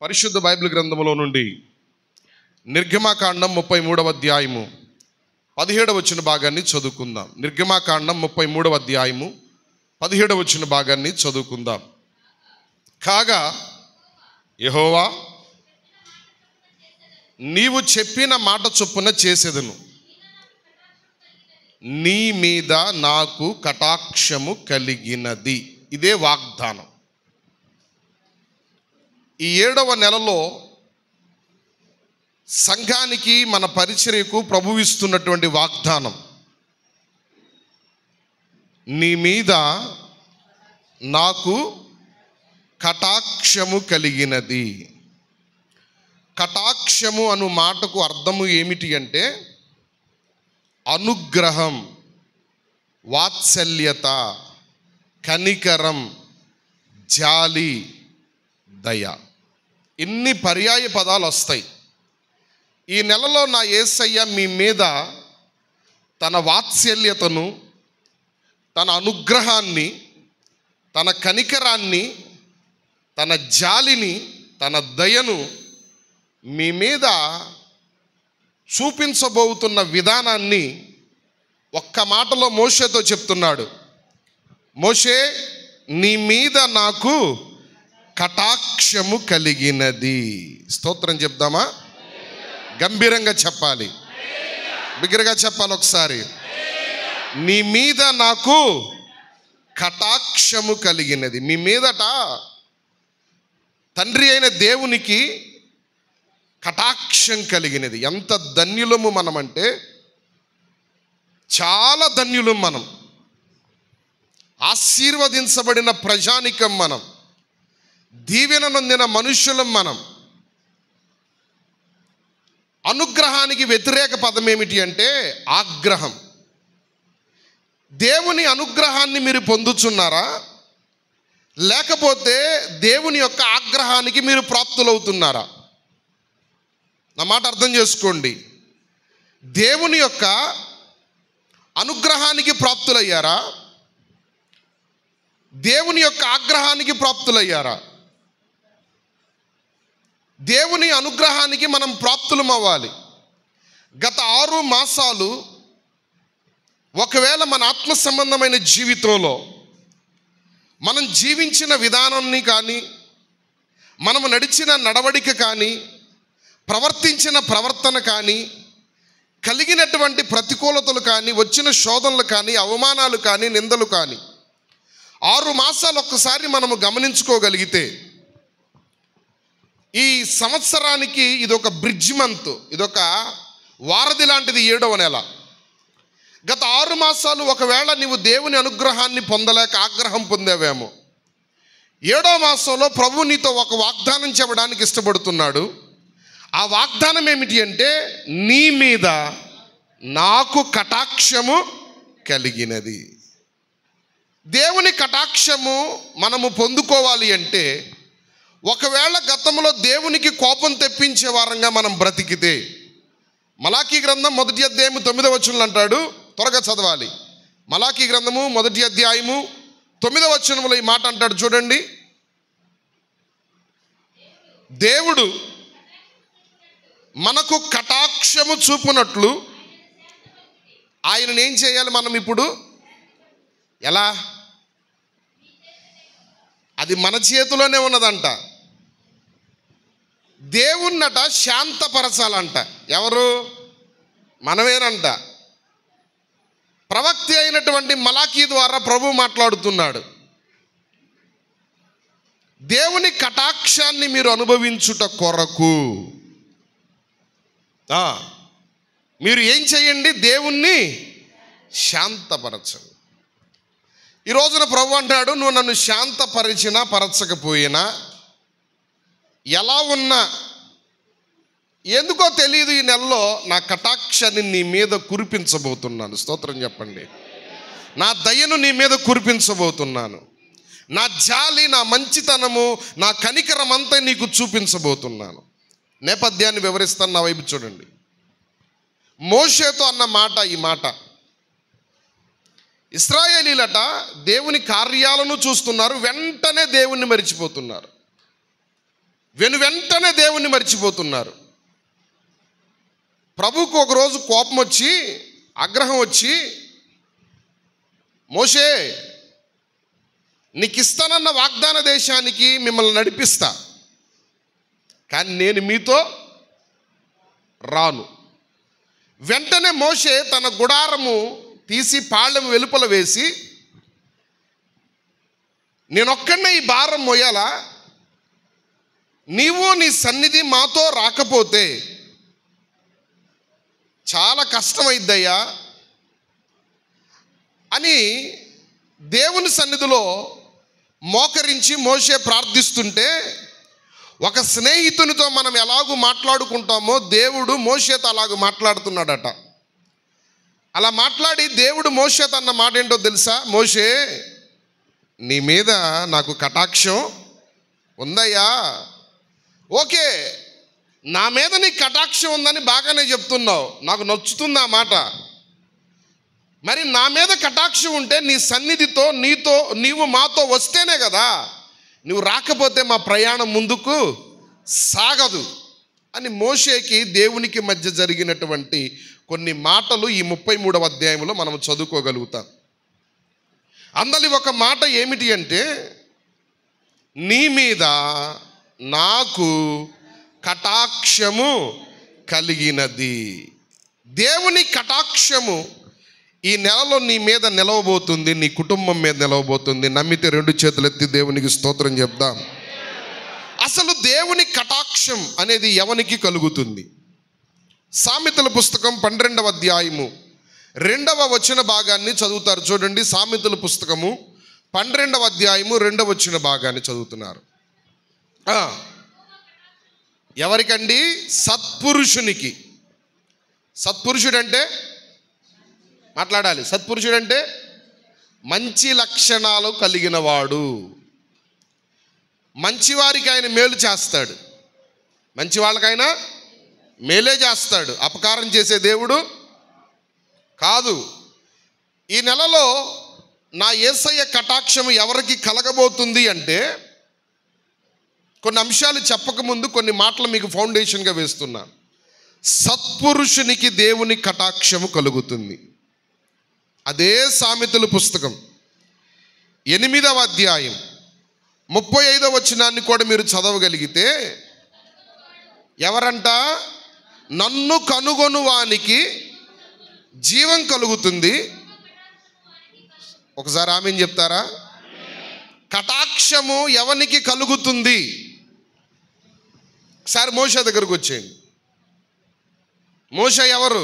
పరిశుద్ధ బైబిల్ గ్రంథములో నుండి నిర్గమాకాండం 33వ అధ్యాయము 17వ వచన భాగాన్ని చదువుకుందాం. నిర్గమాకాండం 33వ అధ్యాయము 17వ వచన భాగాన్ని చదువుకుందాం. కాగా యెహోవా, నీవు చెప్పిన మాట చొప్పున చేసేదను, నీ మీద నాకు కటాక్షము కలిగినది. ఇదే వాగ్దానం. ఈ 7వ నెలలో సంఘానికి, మన పరిచర్యకు ప్రభువు ఇస్తున్నటువంటి వాగ్దానం, నీ మీద నాకు కటాక్షము కలిగినది. కటాక్షము అను మాటకు అర్థము ఏమిటి అంటే అనుగ్రహం, వాత్సల్యత, కనికరం, జాలి, దయ. ఇన్ని పర్యాయ పదాలు వస్తాయి. ఈ నెలలో నా యేసయ్య మీ మీద తన వాత్సల్యతను, తన అనుగ్రహాన్ని, తన కనికరాన్ని, తన జాలిని, తన దయను మీ మీద చూపించబోతున్న విధానాన్ని ఒక్క మాటలో మోషేతో చెప్తున్నాడు. మోషే, నీ మీద నాకు కటాక్షము కలిగినది. స్తోత్రం చెప్దామా? గంభీరంగా చెప్పాలి, బిగ్గరగా చెప్పాలి ఒకసారి. నీ మీద నాకు కటాక్షము కలిగినది. మీ మీదట తండ్రి అయిన దేవునికి కటాక్షం కలిగినది. ఎంత ధన్యులము మనమంటే చాలా ధన్యులం మనం. ఆశీర్వదించబడిన ప్రజానికం మనం, దీవెన నొందిన మనుష్యులం మనం. అనుగ్రహానికి వ్యతిరేక పదం ఏమిటి అంటే ఆగ్రహం. దేవుని అనుగ్రహాన్ని మీరు పొందుచున్నారా, లేకపోతే దేవుని యొక్క ఆగ్రహానికి మీరు ప్రాప్తులవుతున్నారా? నా మాట అర్థం చేసుకోండి. దేవుని యొక్క అనుగ్రహానికి ప్రాప్తులయ్యారా, దేవుని యొక్క ఆగ్రహానికి ప్రాప్తులయ్యారా? దేవుని అనుగ్రహానికి మనం ప్రాప్తులం అవ్వాలి. గత 6 మాసాలు ఒకవేళ మన ఆత్మ సంబంధమైన జీవితంలో మనం జీవించిన విధానాన్ని కానీ, మనము నడిచిన నడవడిక కానీ, ప్రవర్తించిన ప్రవర్తన కానీ, కలిగినటువంటి ప్రతికూలతలు కానీ, వచ్చిన శోధనలు కానీ, అవమానాలు కానీ, నిందలు కానీ 6 మాసాలు ఒక్కసారి మనము గమనించుకోగలిగితే, ఈ సంవత్సరానికి ఇదొక బ్రిడ్జ్ మంత్, ఇదొక వారధి లాంటిది 7వ నెల. గత 6 మాసాలు ఒకవేళ నీవు దేవుని అనుగ్రహాన్ని పొందలేక ఆగ్రహం పొందావేమో, 7వ మాసంలో ప్రభు నీతో ఒక వాగ్దానం చెప్పడానికి ఇష్టపడుతున్నాడు. ఆ వాగ్దానం ఏమిటి అంటే, నీ మీద నాకు కటాక్షము కలిగినది. దేవుని కటాక్షము మనము పొందుకోవాలి అంటే, ఒకవేళ గతంలో దేవునికి కోపం తెప్పించే వారంగా మనం బ్రతికితే, మలాకీ గ్రంథం 1వ అధ్యాయము 9వ వచనంలో అంటాడు, త్వరగా చదవాలి. మలాకీ గ్రంథము 1వ అధ్యాయము 9వ వచనంలో ఈ మాట అంటాడు, చూడండి. దేవుడు మనకు కటాక్షము చూపునట్లు ఆయనను ఏం చేయాలి మనం ఇప్పుడు? ఎలా? అది మన చేతిలోనే ఉన్నదంట. దేవుణ్ణట శాంతపరచాలంట. ఎవరు? మనమేనంట. ప్రవక్త అయినటువంటి మలాకీ ద్వారా ప్రభు మాట్లాడుతున్నాడు. దేవుని కటాక్షాన్ని మీరు అనుభవించుట కొరకు మీరు ఏం చేయండి? దేవుణ్ణి శాంతపరచండి. ఈ రోజున ప్రభు అంటాడు, నువ్వు నన్ను శాంతపరిచినా పరచకపోయినా, ఎలా ఉన్నా, ఎందుకో తెలియదు, ఈ నెలలో నా కటాక్షాన్ని నీ మీద కురిపించబోతున్నాను. స్తోత్రం చెప్పండి. నా దయను నీ మీద కురిపించబోతున్నాను. నా జాలి, నా మంచితనము, నా కనికరం అంతా నీకు చూపించబోతున్నాను. నేపథ్యాన్ని వివరిస్తాను, నా వైపు చూడండి. మోషేతో అన్న మాట ఈ మాట. ఇశ్రాయేలీలట దేవుని కార్యాలను చూస్తున్నారు, వెంటనే దేవుణ్ణి మరిచిపోతున్నారు. వెంటనే దేవుణ్ణి మర్చిపోతున్నారు. ప్రభువుకు ఒకరోజు కోపం వచ్చి, ఆగ్రహం వచ్చి, మోషే నీకు ఇస్తానన్న వాగ్దాన దేశానికి మిమ్మల్ని నడిపిస్తా, కానీ నేను మీతో రాను. వెంటనే మోషే తన గుడారము తీసి పాళ్ళెం వెలుపల వేసి, నేనొక్కడనే ఈ భారం మోయాలా, నీవు నీ సన్నిధి మాతో రాకపోతే చాలా కష్టమైద్దయ్యా అని దేవుని సన్నిధిలో మోకరించి మోషే ప్రార్థిస్తుంటే, ఒక స్నేహితునితో మనం ఎలాగూ మాట్లాడుకుంటామో దేవుడు మోషేతో అలాగూ మాట్లాడుతున్నాడట. అలా మాట్లాడి దేవుడు మోషేతో అన్న మాట ఏంటో తెలుసా? మోషే, నీ మీద నాకు కటాక్షం ఉందయ్యా. ఓకే, నా మీద నీ కటాక్షం ఉందని బాగానే చెప్తున్నావు, నాకు నచ్చుతుంది ఆ మాట. మరి నా మీద కటాక్షం ఉంటే నీ సన్నిధితో నీవు మాతో వస్తేనే కదా, నువ్వు రాకపోతే మా ప్రయాణం ముందుకు సాగదు అని మోషేకి దేవునికి మధ్య జరిగినటువంటి కొన్ని మాటలు ఈ 33వ అధ్యాయంలో మనం చదువుకోగలుగుతాం. అందులో ఒక మాట ఏమిటి అంటే, నీ మీద నాకు కటాక్షము కలిగినది. దేవుని కటాక్షము ఈ నెలలో నీ మీద నిలవబోతుంది, నీ కుటుంబం మీద నిలవబోతుంది. నమ్మితే 2 చేతులు ఎత్తి దేవునికి స్తోత్రం చెప్దాం. అసలు దేవుని కటాక్షం అనేది ఎవనికి కలుగుతుంది? సామెతల పుస్తకం 12వ అధ్యాయము 2వ వచన భాగాన్ని చదువుతారు చూడండి. సామెతల పుస్తకము 12వ అధ్యాయము 2వ వచన భాగాన్ని చదువుతున్నారు. ఎవరికండి? సత్పురుషునికి. సత్పురుషుడంటే మాట్లాడాలి. సత్పురుషుడంటే మంచి లక్షణాలు కలిగిన వాడు. మంచివారికి ఆయన మేలు చేస్తాడు, మంచి వాళ్ళకైనా మేలే చేస్తాడు, అపకారం చేసే దేవుడు కాదు. ఈ నెలలో నా యేసయ్య కటాక్షము ఎవరికి కలగబోతుంది అంటే, కొన్ని అంశాలు చెప్పకముందు కొన్ని మాటలు మీకు ఫౌండేషన్గా వేస్తున్నాను. సత్పురుషునికి దేవుని కటాక్షము కలుగుతుంది. అదే సామెతల పుస్తకం 8వ అధ్యాయం 35వ వచనాన్ని కూడా మీరు చదవగలిగితే, ఎవరంట? నన్ను కనుగొను వానికి జీవం కలుగుతుంది. ఒకసారి ఆమేన్ చెప్తారా? కటాక్షము ఎవనికి కలుగుతుంది? ఒకసారి మోషే దగ్గరకు వచ్చేయండి. మోషే ఎవరు?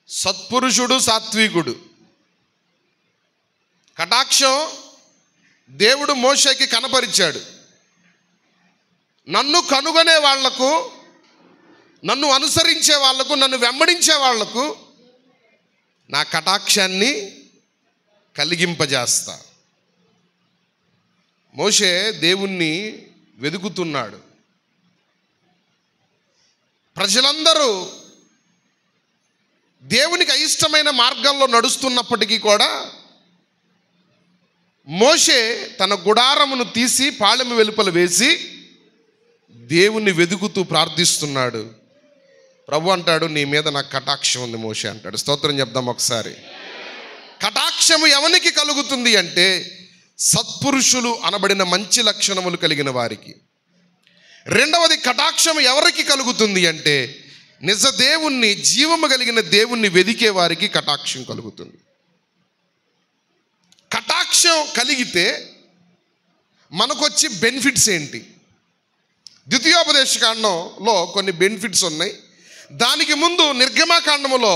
సత్పురుషుడు, సాత్వికుడు. కటాక్షం దేవుడు మోషేకి కనపరిచాడు. నన్ను కనుగొనే వాళ్లకు, నన్ను అనుసరించే వాళ్లకు, నన్ను వెంబడించే వాళ్లకు నా కటాక్షాన్ని కలిగింపజేస్తా. మోషే దేవుణ్ణి వెదుకుతున్నాడు. ప్రజలందరూ దేవునికి అయిష్టమైన మార్గాల్లో నడుస్తున్నప్పటికీ కూడా మోషే తన గుడారమును తీసి పాళెము వెలుపల వేసి దేవుణ్ణి వెదుకుతూ ప్రార్థిస్తున్నాడు. ప్రభు అంటాడు, నీ మీద నాకు కటాక్షం ఉంది మోషే అంటాడు. స్తోత్రం చెప్దాం ఒకసారి. కటాక్షము ఎవనికి కలుగుతుంది అంటే, సత్పురుషులు అనబడిన మంచి లక్షణములు కలిగిన వారికి. రెండవది, కటాక్షము ఎవరికి కలుగుతుంది అంటే, నిజ దేవుణ్ణి, జీవము కలిగిన దేవుణ్ణి వెదికే వారికి కటాక్షం కలుగుతుంది. కటాక్షం కలిగితే మనకొచ్చి బెనిఫిట్స్ ఏంటి? ద్వితీయోపదేశకాండంలో కొన్ని బెనిఫిట్స్ ఉన్నాయి. దానికి ముందు నిర్గమాకాండములో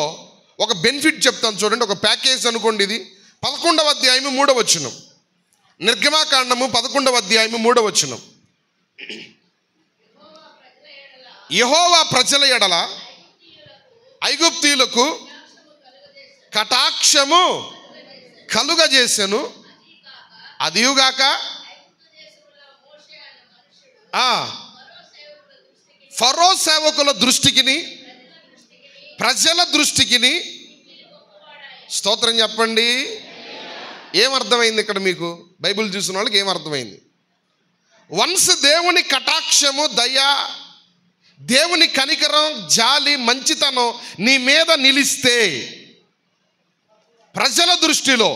ఒక బెనిఫిట్ చెప్తాను చూడండి. ఒక ప్యాకేజ్ అనుకోండి. ఇది 11వ అధ్యాయము 3వ వచనం. నిర్గమాకాండము 11వ అధ్యాయము 3వ వచనం. యెహోవా ప్రజల ఎడల ఐగుప్తీయులకు కటాక్షము కలుగజేసెను. అదియుగాక ఫరో సేవకుల దృష్టికిని, ప్రజల దృష్టికిని. స్తోత్రం చెప్పండి. ఏమర్థమైంది ఇక్కడ మీకు? బైబిల్ చూసిన వాళ్ళకి ఏమర్థమైంది? వన్స్ దేవుని కటాక్షము, దయ, దేవుని కనికరం, జాలి, మంచితనం నీ మీద నిలిస్తే ప్రజల దృష్టిలో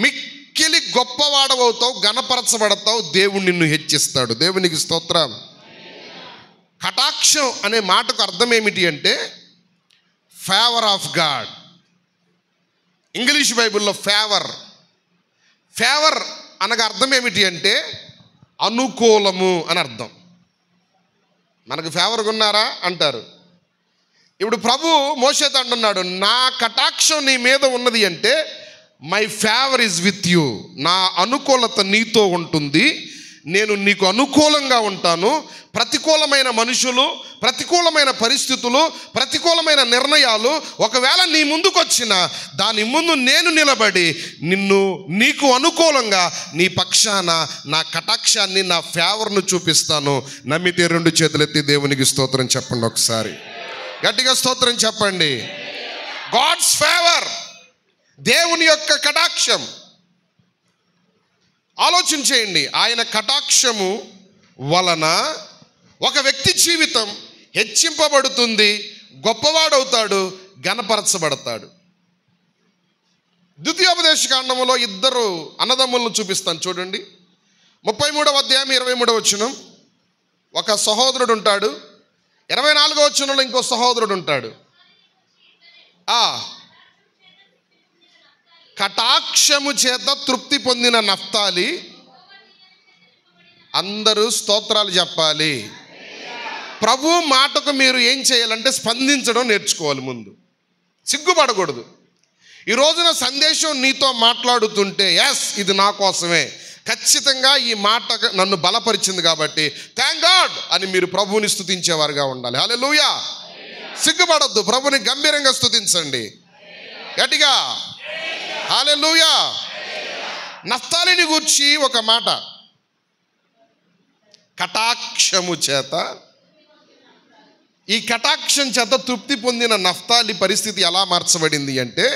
మిక్కిలి గొప్పవాడవవుతావు, గణపరచబడతావు, దేవుడు నిన్ను హెచ్చిస్తాడు. దేవునికి స్తోత్రం. కటాక్షం అనే మాటకు అర్థం ఏమిటి అంటే ఫేవర్ ఆఫ్ గాడ్. ఇంగ్లీష్ బైబిల్లో ఫేవర్ అనగా అర్థం ఏమిటి అంటే అనుకూలము అని అర్థం. మనకు ఫేవర్గా ఉన్నారా అంటారు. ఇప్పుడు ప్రభు మోషేతో అంటున్నాడు, నా కటాక్షం నీ మీద ఉన్నది అంటే my favour is with you. నా అనుకూలత నీతో ఉంటుంది, నేను నీకు అనుకూలంగా ఉంటాను. ప్రతికూలమైన మనుషులు, ప్రతికూలమైన పరిస్థితులు, ప్రతికూలమైన నిర్ణయాలు ఒకవేళ నీ ముందుకు వచ్చినా దాని ముందు నేను నిలబడి నీకు అనుకూలంగా నీ పక్షాన నా కటాక్షాన్ని, నా ఫేవర్ను చూపిస్తాను. నమ్మితే 2 చేతులెత్తి దేవునికి స్తోత్రం చెప్పండి. ఒకసారి గట్టిగా స్తోత్రం చెప్పండి. గాడ్స్ ఫేవర్, దేవుని యొక్క కటాక్షం. ఆలోచన చేయండి. ఆయన కటాక్షము వలన ఒక వ్యక్తి జీవితం హెచ్చింపబడుతుంది, గొప్పవాడవుతాడు, గణపరచబడతాడు. ద్వితీయోపదేశ కాండములో 2 అన్నదమ్ములను చూపిస్తాను చూడండి. 33వ అధ్యాయం 23వ వచనం. ఒక సహోదరుడు ఉంటాడు. 24వ వచనంలో ఇంకో సహోదరుడు ఉంటాడు. కటాక్షము చేత తృప్తి పొందిన నఫ్తాలి. అందరూ స్తోత్రాలు చెప్పాలి. ప్రభు మాటకు మీరు ఏం చేయాలంటే స్పందించడం నేర్చుకోవాలి. ముందు సిగ్గుపడకూడదు. ఈ రోజున సందేశం నీతో మాట్లాడుతుంటే ఎస్ ఇది నా కోసమే, ఖచ్చితంగా ఈ మాట నన్ను బలపరిచింది కాబట్టి థ్యాంక్ గాడ్ అని మీరు ప్రభువుని స్తుతించేవారుగా ఉండాలి. హల్లెలూయా. సిగ్గుపడొద్దు, ప్రభుని గంభీరంగా స్తుతించండి గట్టిగా. హల్లెలూయా. నఫ్తాలిని గూర్చి ఒక మాట, కటాక్షము చేత, ఈ కటాక్షం చేత తృప్తి పొందిన నఫ్తాలి పరిస్థితి ఎలా మార్చబడింది అంటే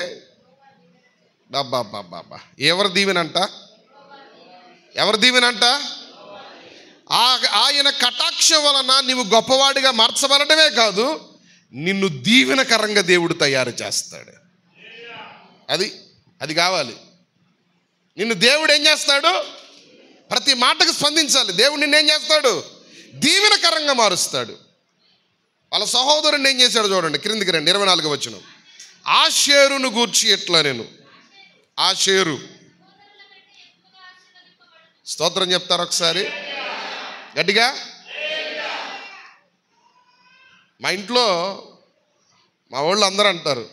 బాబా ఎవరి దీవెనంట, ఎవరి దీవెనంట? ఆయన కటాక్షం వలన నీవు గొప్పవాడిగా మార్చబడటమే కాదు, నిన్ను దీవెనకరంగా దేవుడు తయారు చేస్తాడు. అది కావాలి. నిన్ను దేవుడు ఏం చేస్తాడు? ప్రతి మాటకు స్పందించాలి. దేవుడు నిన్నేం చేస్తాడు? దీవెనకరంగా మారుస్తాడు. వాళ్ళ సహోదరుని ఏం చేశాడు చూడండి, క్రిందికి రండి. 24వ వచనం. ఆషేరును గూర్చి ఎట్లా నేను, ఆషేరు స్తోత్రం చెప్తారు ఒకసారి గట్టిగా. మా ఇంట్లో మా వాళ్ళు అందరూ అంటారు,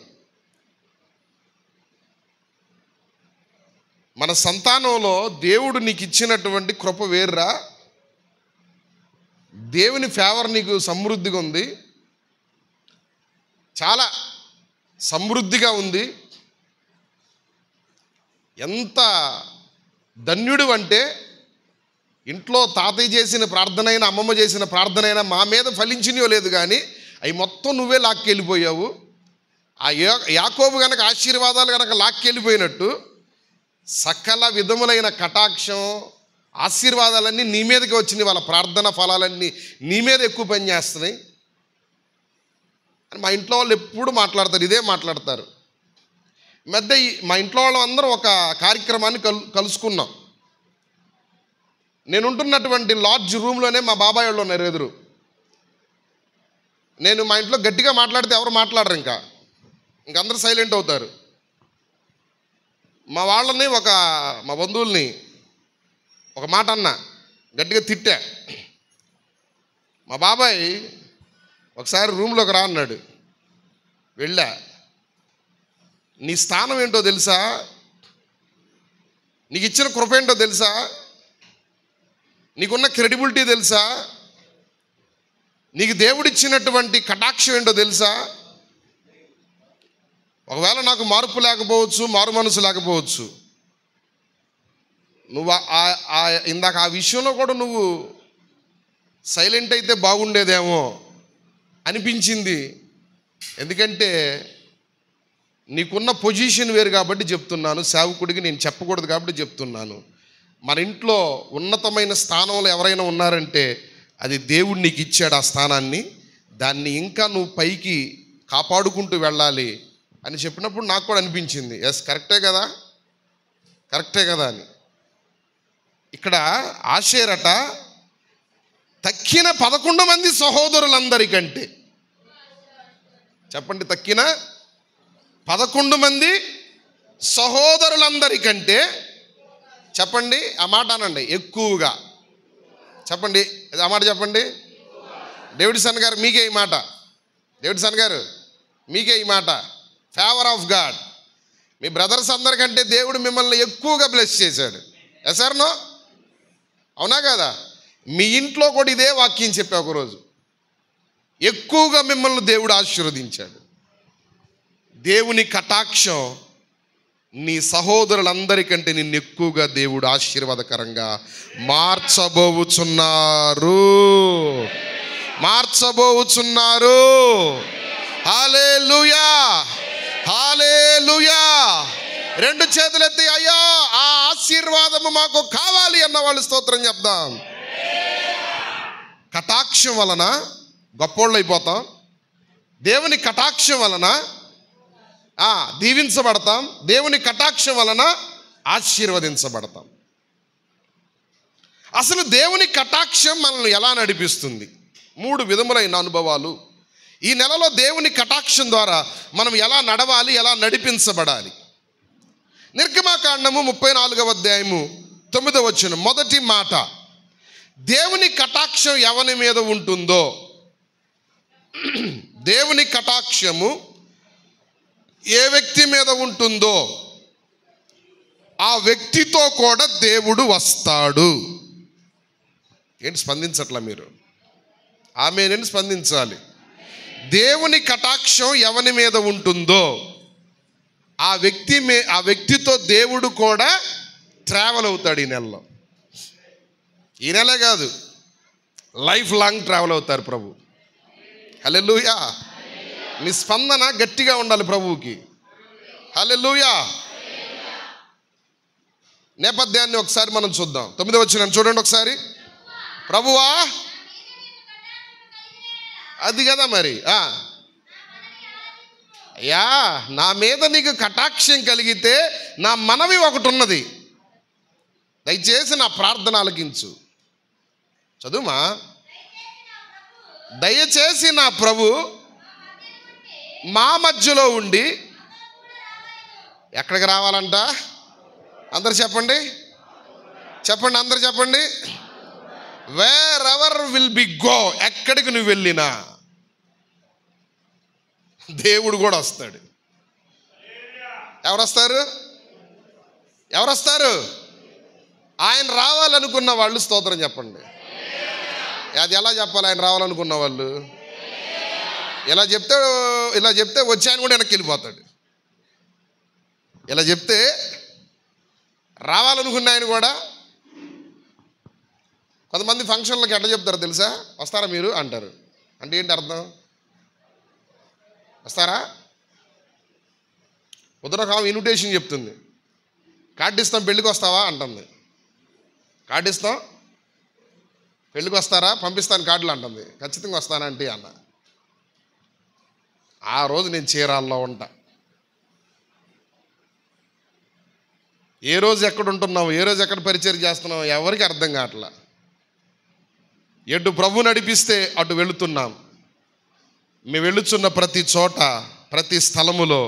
మన సంతానంలో దేవుడు నీకు ఇచ్చినటువంటి కృప వేర్రా, దేవుని ఫేవర్ నీకు సమృద్ధిగా ఉంది, చాలా సమృద్ధిగా ఉంది. ఎంత ధన్యుడు అంటే ఇంట్లో తాతయ్య చేసిన ప్రార్థన అయినా, అమ్మమ్మ చేసిన ప్రార్థన అయినా మా మీద ఫలించినయో లేదు కానీ అవి మొత్తం నువ్వే లాక్కెళ్ళిపోయావు. ఆ యాకోబు కనుక ఆశీర్వాదాలు కనుక లాక్కెళ్ళిపోయినట్టు సకల విధములైన కటాక్షం, ఆశీర్వాదాలన్నీ నీ మీదకి వచ్చినాయి. వాళ్ళ ప్రార్థన ఫలాలన్నీ నీ మీద ఎక్కువ పని చేస్తున్నాయి అని మా ఇంట్లో వాళ్ళు ఎప్పుడు మాట్లాడతారు, ఇదే మాట్లాడతారు. మా ఇంట్లో వాళ్ళందరూ ఒక కార్యక్రమాన్ని కలుసుకున్నాం. నేను ఉంటున్నటువంటి లాడ్జ్ రూమ్లోనే మా బాబాయ్ వాళ్ళు ఉన్నారు ఎదురు. నేను మా ఇంట్లో గట్టిగా మాట్లాడితే ఎవరు మాట్లాడరు, ఇంకందరూ సైలెంట్ అవుతారు. మా వాళ్ళని మా బంధువుల్ని ఒక మాట అన్నా, గట్టిగా తిట్టా. మా బాబాయ్ ఒకసారి రూమ్లోకి రా అన్నాడు. వెళ్ళా. నీ స్థానం ఏంటో తెలుసా, నీకు ఇచ్చిన కృప ఏంటో తెలుసా, నీకున్న క్రెడిబిలిటీ తెలుసా, నీకు దేవుడిచ్చినటువంటి కటాక్షం ఏంటో తెలుసా. ఒకవేళ నాకు మార్పు లేకపోవచ్చు, మారు మనసు లేకపోవచ్చు, నువ్వు ఇందాక ఆ విషయంలో కూడా నువ్వు సైలెంట్ అయితే బాగుండేదేమో అనిపించింది. ఎందుకంటే నీకున్న పొజిషన్ వేరు కాబట్టి చెప్తున్నాను, సేవకుడికి నేను చెప్పకూడదు కాబట్టి చెప్తున్నాను. మన ఇంట్లో ఉన్నతమైన స్థానంలో ఎవరైనా ఉన్నారంటే అది దేవుడు నీకు ఇచ్చాడు ఆ స్థానాన్ని, దాన్ని ఇంకా నువ్వు పైకి కాపాడుకుంటూ వెళ్ళాలి అని చెప్పినప్పుడు నాకు కూడా అనిపించింది, ఎస్ కరెక్టే కదా, కరెక్టే కదా అని. ఇక్కడ ఆషేరట తక్కిన 11 మంది సహోదరులందరికంటే, చెప్పండి, తక్కిన 11 మంది సహోదరులందరికంటే, చెప్పండి ఆ మాట అనండి, ఎక్కువగా చెప్పండి, ఆ మాట చెప్పండి. డేవిడ్సన్ గారు మీకే ఈ మాట, డేవిడ్సన్ గారు మీకే ఈ మాట, ఫేవర్ ఆఫ్ గాడ్. మీ బ్రదర్స్ అందరికంటే దేవుడు మిమ్మల్ని ఎక్కువగా బ్లెస్ చేశాడు. Yes or no? అవునా కదా? మీ ఇంట్లో కూడా ఇదే వాక్యం చెప్పా ఒకరోజు, ఎక్కువగా మిమ్మల్ని దేవుడు ఆశీర్వదించాడు. దేవుని కటాక్షం నీ సహోదరులందరికంటే నిన్ను ఎక్కువగా దేవుడు ఆశీర్వాదకరంగా మార్చబోచున్నారు. హల్లెలూయా, హల్లెలూయా. 2 చేతులెత్తి అయ్యా ఆ ఆశీర్వాదము మాకు కావాలి అన్న వాళ్ళు స్తోత్రం చెప్దాం. కటాక్షం వలన గొప్పోళ్ళు అయిపోతాం, దేవుని కటాక్షం వలన దీవించబడతాం, దేవుని కటాక్షం వలన ఆశీర్వదించబడతాం. అసలు దేవుని కటాక్షం మనల్ని ఎలా నడిపిస్తుంది? 3 విధములైన అనుభవాలు. ఈ నెలలో దేవుని కటాక్షం ద్వారా మనం ఎలా నడవాలి, ఎలా నడిపించబడాలి? నిర్గమకాండము 34వ అధ్యాయము 9వ వచనం మొదటి మాట, దేవుని కటాక్షం ఎవరి మీద ఉంటుందో, దేవుని కటాక్షము ఏ వ్యక్తి మీద ఉంటుందో ఆ వ్యక్తితో కూడా దేవుడు వస్తాడు. ఏంటి స్పందించట్లా మీరు? ఆమేనని స్పందించాలి. దేవుని కటాక్షం ఎవరి మీద ఉంటుందో ఆ వ్యక్తితో దేవుడు కూడా ట్రావెల్ అవుతాడు ఈ నెలలో. ఈ నెలే కాదు, లైఫ్ లాంగ్ ట్రావెల్ అవుతారు ప్రభు. హల్లెలూయా. నీ స్పందన గట్టిగా ఉండాలి ప్రభువుకి. హల్లెలూయా. నేపథ్యాన్ని ఒకసారి మనం చూద్దాం. 9వ వచనం చూడండి ఒకసారి. ప్రభువా, అది కదా మరి, అయ్యా నా మీద నీకు కటాక్షం కలిగితే నా మనవి ఒకటి ఉన్నది, దయచేసి నా ప్రార్థన ఆలకించు. చదువుమా. దయచేసి నా ప్రభు మా మధ్యలో ఉండి ఎక్కడికి రావాలంట? అందరు చెప్పండి, చెప్పండి, అందరు చెప్పండి. Wear ever will be go, ఎక్కడికి నువ్వు వెళ్ళినా దేవుడు కూడా వస్తాడు. ఎవరొస్తారు? ఎవరొస్తారు? ఆయన రావాలనుకున్న వాళ్ళు స్తోత్రం చెప్పండి. అది ఎలా చెప్పాలి? ఆయన రావాలనుకున్న వాళ్ళు ఇలా చెప్తే వచ్చి ఆయన కూడా వెనక్కి వెళ్ళిపోతాడు. ఇలా చెప్తే రావాలనుకున్న ఆయన కూడా. కొంతమంది ఫంక్షన్లకు ఎట్లా చెప్తారు తెలుసా? వస్తారా మీరు అంటారు. అంటే ఏంటి అర్థం? వస్తారా? ఉదరకాలం ఇన్విటేషన్ చెప్తుంది, కార్డు ఇస్తాం పెళ్ళికి వస్తావా అంటుంది. కార్డు ఇస్తాం పెళ్ళికి వస్తారా, పంపిస్తాను కార్డులు అంటుంది. ఖచ్చితంగా వస్తానంటే అన్న. ఆ రోజు నేను చీరాల్లో ఉంటా. ఏ రోజు ఎక్కడ ఉంటున్నావు, ఏ రోజు ఎక్కడ పరిచయం చేస్తున్నావు ఎవరికి అర్థం కావట్లా. ఎటు ప్రభు నడిపిస్తే అటు వెళుతున్నాం. మేము వెళుచున్న ప్రతి చోట, ప్రతి స్థలములో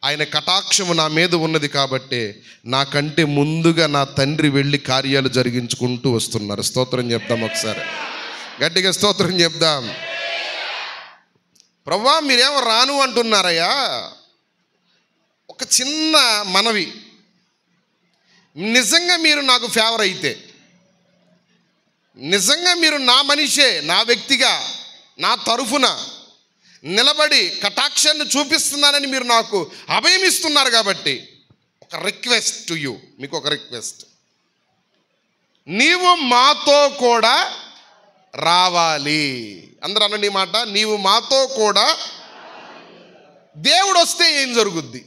ఆయన కటాక్షము నా మీద ఉన్నది కాబట్టి నాకంటే ముందుగా నా తండ్రి వెళ్ళి కార్యాలు జరిగించుకుంటూ వస్తున్నారు. స్తోత్రం చెప్దాం ఒకసారి, గట్టిగా స్తోత్రం చెప్దాం. ప్రభువా మీరేమో రాను అంటున్నారయ్యా. ఒక చిన్న మనవి, నిజంగా మీరు నాకు ఫేవర్ అయితే, నిజంగా మీరు నా మనిషే, నా వ్యక్తిగా, నా తరఫున నిలబడి కటాక్షాన్ని చూపిస్తున్నానని మీరు నాకు అభయం ఇస్తున్నారు కాబట్టి ఒక రిక్వెస్ట్ టు యూ, మీకు ఒక రిక్వెస్ట్. నీవు మాతో కూడా రావాలి. అందరూ అనండి ఈ మాట, నీవు మాతో కూడా. దేవుడు వస్తే ఏం జరుగుద్ది?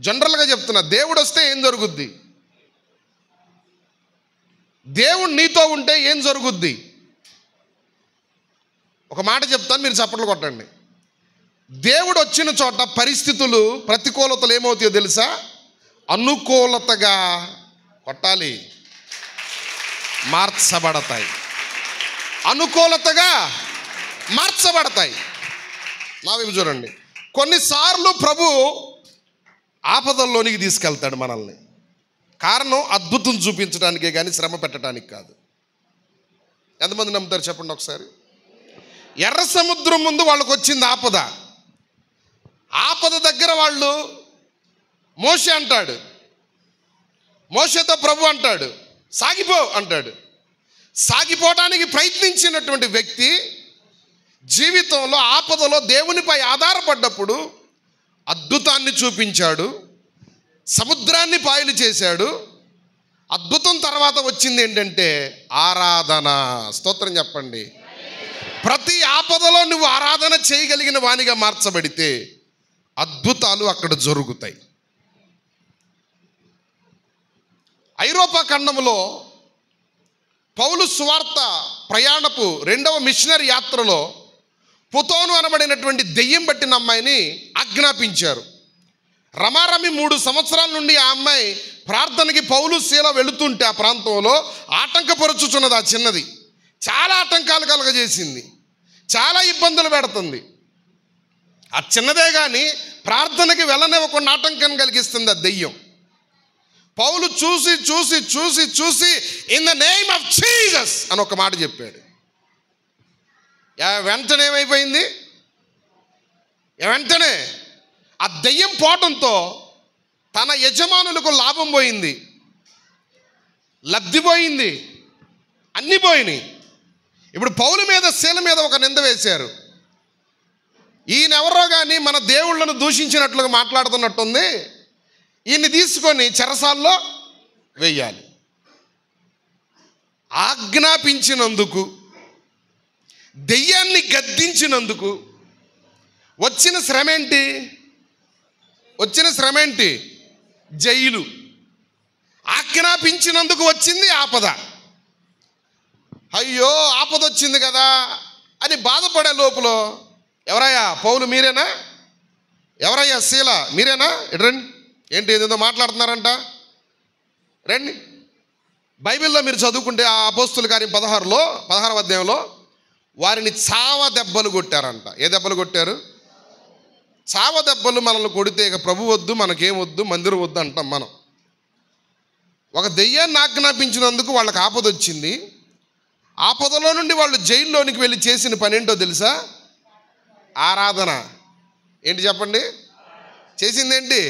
జనరల్గా చెప్తున్నా, దేవుడు వస్తే ఏం జరుగుద్ది? దేవుడు నీతో ఉంటే ఏం జరుగుద్ది? ఒక మాట చెప్తాను, మీరు చప్పట్లు కొట్టండి. దేవుడు వచ్చిన చోట పరిస్థితులు, ప్రతికూలతలు ఏమవుతాయో తెలుసా? అనుకూలతగా కొట్టాలి, మార్చబడతాయి. అనుకూలతగా మార్చబడతాయి. నా వైపు చూడండి. కొన్నిసార్లు ప్రభు ఆపదల్లోనికి తీసుకెళ్తాడు మనల్ని. కారణం అద్భుతం చూపించడానికే కానీ శ్రమ పెట్టడానికి కాదు. ఎంతమంది నమ్ముతారు చెప్పండి ఒకసారి. ఎర్ర సముద్రం ముందు వాళ్ళకు వచ్చింది ఆపద. ఆపద దగ్గర వాళ్ళు మోషే అంటాడు, మోషేతో ప్రభు అంటాడు సాగిపో అంటాడు. సాగిపోవడానికి ప్రయత్నించినటువంటి వ్యక్తి జీవితంలో ఆపదలో దేవునిపై ఆధారపడ్డప్పుడు అద్భుతాన్ని చూపించాడు, సముద్రాన్ని పాయలు చేశాడు. అద్భుతం తర్వాత వచ్చింది ఏంటంటే ఆరాధన. స్తోత్రం చెప్పండి. ప్రతి ఆపదలో నువ్వు ఆరాధన చేయగలిగిన వానిగా మార్చబడితే అద్భుతాలు అక్కడ జరుగుతాయి. ఐరోపా ఖండంలో పౌలు సువార్త ప్రయాణపు రెండవ మిషనరీ యాత్రలో పుతోను అనబడినటువంటి దెయ్యం పట్టిన అమ్మాయిని ఆజ్ఞాపించారు. రమారమి 3 సంవత్సరాల నుండి ఆ అమ్మాయి ప్రార్థనకి పౌలు శీల వెళుతుంటే ఆ ప్రాంతంలో ఆటంకపరుచుచున్నది. ఆ చిన్నది చాలా ఆటంకాలు కలగజేసింది, చాలా ఇబ్బందులు పెడుతుంది. ఆ చిన్నదే కానీ ప్రార్థనకి వెళ్ళనివ్వకుండా ఆటంకం కలిగిస్తుంది ఆ దెయ్యం. పౌలు చూసి చూసి చూసి చూసి in the name of Jesus అని ఒక మాట చెప్పాడు. వెంటనే ఏమైపోయింది? వెంటనే ఆ దెయ్యం పోవటంతో తన యజమానులకు లాభం పోయింది, లబ్ధి పోయింది, అన్నీ పోయినాయి. ఇప్పుడు పౌలు మీద శీల మీద ఒక నింద వేశారు. ఈయనెవరో కానీ మన దేవుళ్ళను దూషించినట్లుగా మాట్లాడుతున్నట్టుంది, ఈయన్ని తీసుకొని చెరసాల్లో వెయ్యాలి. ఆజ్ఞాపించినందుకు, దెయ్యాన్ని గద్దించినందుకు వచ్చిన శ్రమేంటి? జైలు. ఆజ్ఞాపించినందుకు వచ్చింది ఆపద. అయ్యో ఆపద వచ్చింది కదా అని బాధపడే లోపల ఎవరయ్యా పౌలు మీరేనా? ఎవరయ్యా శీల మీరేనా? ఇటు రండి. ఏంటి ఏదేదో మాట్లాడుతున్నారంట, రండి. బైబిల్లో మీరు చదువుకుంటే ఆ అపోస్తుల కార్యం 16వ అధ్యాయంలో వారిని చావ దెబ్బలు కొట్టారంట. ఏ దెబ్బలు కొట్టారు? చావ దెబ్బలు. మనల్ని కొడితే ఇక ప్రభు వద్దు, మనకేం వద్దు, మందిరం వద్దు అంటాం మనం. ఒక దెయ్యాన్ని ఆజ్ఞాపించినందుకు వాళ్ళకి ఆపద వచ్చింది. ఆపదలో నుండి వాళ్ళు జైల్లోనికి వెళ్ళి చేసిన పని ఏంటో తెలుసా? ఆరాధన. ఏంటి చెప్పండి? చేసిందేంటి?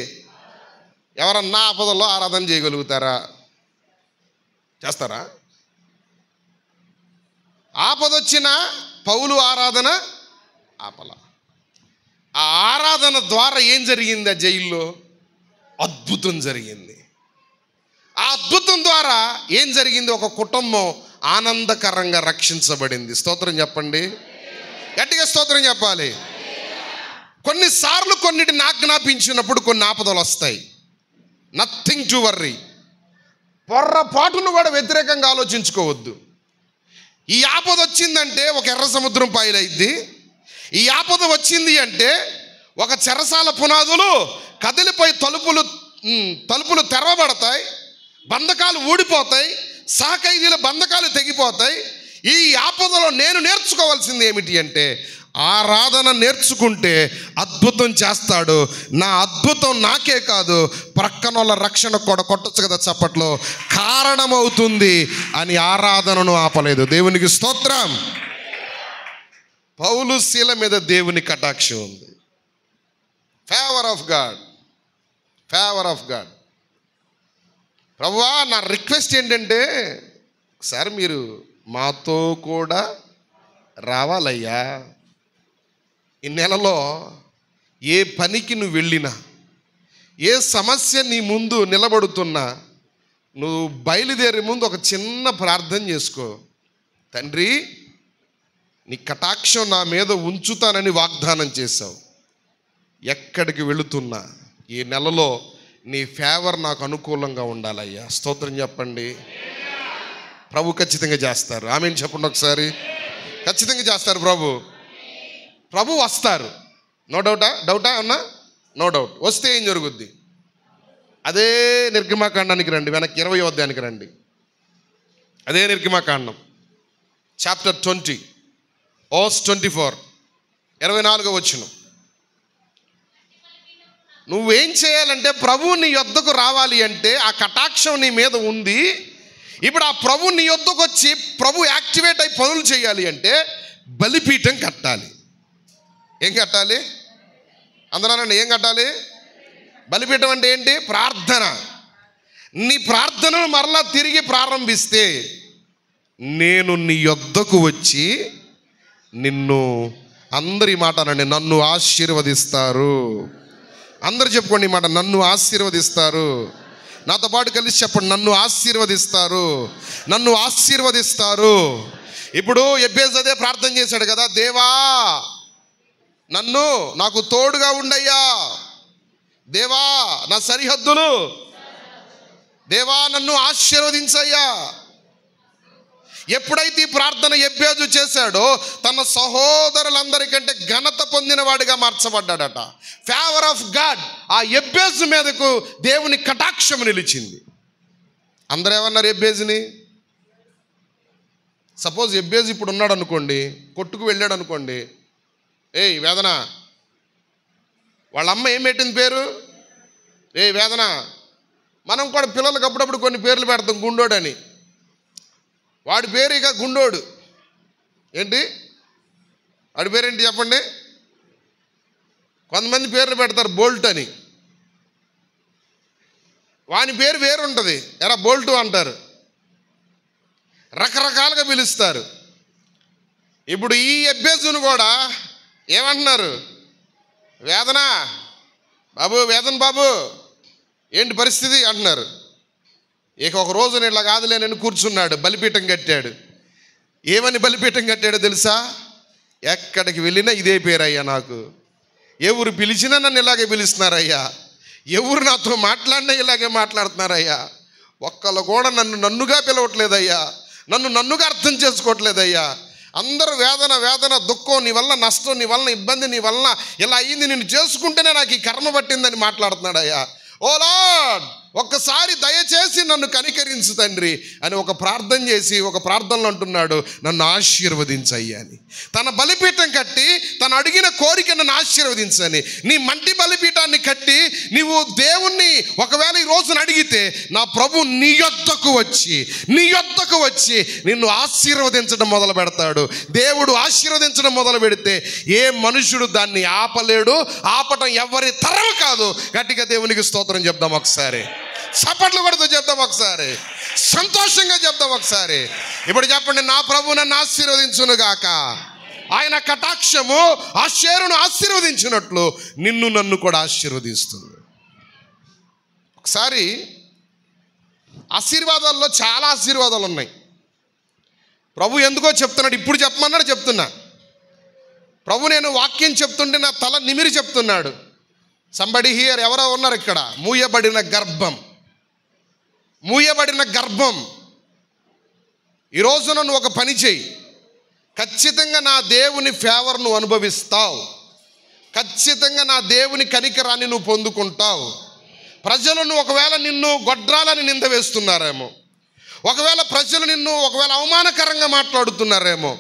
ఎవరన్నా ఆపదలో ఆరాధన చేయగలుగుతారా? చేస్తారా? ఆపదొచ్చిన పౌలు ఆరాధన ఆపల. ఆ ఆరాధన ద్వారా ఏం జరిగింది? ఆ జైల్లో అద్భుతం జరిగింది. ఆ అద్భుతం ద్వారా ఏం జరిగింది? ఒక కుటుంబం ఆనందకరంగా రక్షించబడింది. స్తోత్రం చెప్పండి, గట్టిగా స్తోత్రం చెప్పాలి. కొన్నిసార్లు కొన్నిటిని ఆజ్ఞాపించినప్పుడు కొన్ని ఆపదలు వస్తాయి. Nothing to worry. పొర్రపాటును కూడా వ్యతిరేకంగా ఆలోచించుకోవద్దు. ఈ ఆపద వచ్చిందంటే ఒక ఎర్ర సముద్రం పాయలైద్ది. ఈ ఆపద వచ్చింది అంటే ఒక చెరసాల పునాదులు కదిలిపోయి తలుపులు తెరవబడతాయి, బంధకాలు ఊడిపోతాయి, సహఖైదీల బంధకాలు తెగిపోతాయి. ఈ ఆపదలో నేను నేర్చుకోవాల్సింది ఏమిటి అంటే ఆరాధన నేర్చుకుంటే అద్భుతం చేస్తాడు. నా అద్భుతం నాకే కాదు, ప్రక్కన వాళ్ళ రక్షణ కూడా కొట్టచ్చు కదా చప్పట్లో, కారణమవుతుంది అని ఆరాధనను ఆపలేదు. దేవునికి స్తోత్రం. పౌలు శీల మీద దేవుని కటాక్షం ఉంది. Favour of God. ప్రభువా, నా రిక్వెస్ట్ ఏంటంటే సార్ మీరు మాతో కూడా రావాలయ్యా. ఈ నెలలో ఏ పనికి నువ్వు వెళ్ళినా, ఏ సమస్య నీ ముందు నిలబడుతున్నా, నువ్వు బయలుదేరే ముందు ఒక చిన్న ప్రార్థన చేసుకో. తండ్రి, నీ కటాక్షం నా మీద ఉంచుతానని వాగ్దానం చేశావు. ఎక్కడికి వెళుతున్నా ఈ నెలలో నీ ఫేవర్ నాకు అనుకూలంగా ఉండాలయ్యా. స్తోత్రం చెప్పండి. ప్రభు ఖచ్చితంగా చేస్తారు. ఆమేన్ చెప్పండి ఒకసారి. ఖచ్చితంగా చేస్తారు ప్రభు వస్తారు. నో డౌటా అన్నా? No doubt. వస్తే ఏం జరుగుద్ది? అదే నిర్గమాకాండానికి రండి, వెనక్కి 20వ అధ్యాయానికి రండి. అదే నిర్గమాకాండం చాప్టర్ 20 verse 24, 24వ వచనం. నువ్వేం చేయాలంటే ప్రభువు నీ యొద్దకు రావాలి అంటే ఆ కటాక్షం నీ మీద ఉంది. ఇప్పుడు ఆ ప్రభు నీ యొద్దకు వచ్చి ప్రభు యాక్టివేట్ అయి పనులు చేయాలి అంటే బలిపీఠం కట్టాలి. ఏం కట్టాలి? అందరూ ఏం కట్టాలి? బలిపీఠం అంటే ఏంటి? ప్రార్థన. నీ ప్రార్థనను మరలా తిరిగి ప్రారంభిస్తే నేను నీ యొద్దకు వచ్చి నిన్ను, అందరి మాట అనండి, నన్ను ఆశీర్వదిస్తారు. అందరు చెప్పుకోండి ఈ మాట, నన్ను ఆశీర్వదిస్తారు. నాతో పాటు కలిసి చెప్పండి, నన్ను ఆశీర్వదిస్తారు, నన్ను ఆశీర్వదిస్తారు. ఇప్పుడు ఎబ్బేజు అదే ప్రార్థన చేశాడు కదా, దేవా నాకు తోడుగా ఉండయ్యా, దేవా నా సరిహద్దులు, దేవా నన్ను ఆశీర్వదించయ్యా. ఎప్పుడైతే ఈ ప్రార్థన ఎబ్బేజు చేశాడో తన సహోదరులందరికంటే ఘనత పొందిన వాడిగా మార్చబడ్డాడట. ఫేవర్ ఆఫ్ గాడ్ ఆ ఎబ్బేజు మీదకు దేవుని కటాక్షం నిలిచింది. అందరూ ఏమన్నారు ఎబ్బేజుని? సపోజ్ ఎబ్బేజు ఇప్పుడు ఉన్నాడు అనుకోండి, కొట్టుకు వెళ్ళాడు అనుకోండి, ఏయ్ వేదన, వాళ్ళ అమ్మ ఏం పెట్టింది పేరు? ఏయ్ వేదన. మనం కూడా పిల్లలకు అప్పుడప్పుడు కొన్ని పేర్లు పెడతాం, గుండోడని. వాడి పేరు ఇక గుండోడు. ఏంటి వాడి పేరేంటి చెప్పండి? కొంతమంది పేర్లు పెడతారు బోల్ట్ అని, వాని పేరు వేరు ఉంటుంది, ఎరా బోల్టు అంటారు, రకరకాలుగా పిలుస్తారు. ఇప్పుడు ఈ ఎబ్బేజును కూడా ఏమంటున్నారు? వేదన బాబు, వేదన బాబు, ఏంటి పరిస్థితి అంటున్నారు. ఇక ఒక రోజున ఇట్లా కాదులేనని కూర్చున్నాడు, బలిపీఠం కట్టాడు. ఏమని బలిపీఠం కట్టాడో తెలుసా? ఎక్కడికి వెళ్ళినా ఇదే పేరయ్యా నాకు, ఎవరు పిలిచినా నన్ను ఇలాగే పిలుస్తున్నారయ్యా, ఎవరు నాతో మాట్లాడినా ఇలాగే మాట్లాడుతున్నారయ్యా, ఒక్కళ్ళు కూడా నన్నుగా పిలవట్లేదయ్యా, నన్నుగా అర్థం చేసుకోవట్లేదయ్యా. అందరూ వేదన వేదన, దుఃఖం, నీ వల్ల నష్టం, నీ వలన ఇబ్బంది, నీ వలన ఇలా అయ్యింది, నిన్ను చేసుకుంటేనే నాకు ఈ కర్మ పట్టిందని మాట్లాడుతున్నాడయ్యా. ఓ లార్డ్, ఒక్కసారి దయచేసి నన్ను కనికరించు తండ్రి అని ఒక ప్రార్థన చేసి ఒక ప్రార్థనలో అంటున్నాడు, నన్ను ఆశీర్వదించయ్యా అని. తన బలిపీఠం కట్టి తను అడిగిన కోరిక నన్ను ఆశీర్వదించని. నీ మంటి బలిపీఠాన్ని కట్టి నీవు దేవుణ్ణి ఒకవేళ ఈ రోజున అడిగితే నా ప్రభు నీ యొద్దకు వచ్చి నిన్ను ఆశీర్వదించడం మొదలు పెడతాడు. దేవుడు ఆశీర్వదించడం మొదలు పెడితే ఏ మనుషుడు దాన్ని ఆపలేడు, ఆపటం ఎవరి తరం కాదు. గట్టిగా దేవునికి స్తోత్రం చెప్దాం ఒకసారి, చప్పట్లు కొడుతూ చెప్దాం ఒకసారి, సంతోషంగా చెప్దాం ఒకసారి. ఇప్పుడు చెప్పండి, నా ప్రభు నన్ను ఆశీర్వదించును గాక. ఆయన కటాక్షము ఆషేరును ఆశీర్వదించినట్లు నిన్ను నన్ను కూడా ఆశీర్వదిస్తుంది. ఒకసారి ఆశీర్వాదాల్లో చాలా ఆశీర్వాదాలు ఉన్నాయి. ప్రభు ఎందుకో చెప్తున్నాడు, ఇప్పుడు చెప్పమన్నాడు చెప్తున్నా. ప్రభు నేను వాక్యం చెప్తుంటే నా తల నిమిరి చెప్తున్నాడు. సంబడి హియర్, ఎవరో ఉన్నారు ఇక్కడ. మూయబడిన గర్భం. ఈరోజు నన్ను ఒక పని చేయి, ఖచ్చితంగా నా దేవుని ఫేవర్ నువ్వు అనుభవిస్తావు, ఖచ్చితంగా నా దేవుని కనికరాన్ని నువ్వు పొందుకుంటావు. ప్రజలను ఒకవేళ నిన్ను గొడ్రాలని నింద వేస్తున్నారేమో, ఒకవేళ ప్రజలు నిన్ను ఒకవేళ అవమానకరంగా మాట్లాడుతున్నారేమో.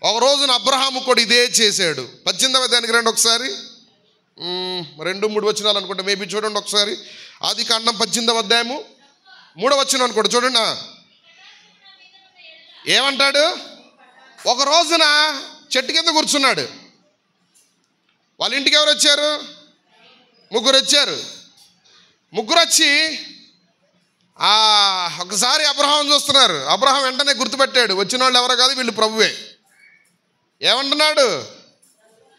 ఒక రోజున అబ్రహాము కూడా ఇదే చేశాడు. 18వ అధ్యాయానికి రండి ఒకసారి, 2-3 వచనాలు అనుకుంటా, మేబీ చూడండి ఒకసారి. ఆదికాండం 18వ అధ్యాయము 3వ వచనం అనుకోండి, చూడండి. ఏమంటాడు? ఒక రోజున చెట్టు కింద కూర్చున్నాడు. వాళ్ళ ఇంటికి ఎవరు వచ్చారు? ముగ్గురు వచ్చారు. ముగ్గురు వచ్చి ఒకసారి అబ్రహాం చూస్తున్నారు. అబ్రహాం వెంటనే గుర్తుపెట్టాడు, వచ్చిన వాళ్ళు ఎవరో కాదు, వీళ్ళు ప్రభువే. ఏమంటున్నాడు?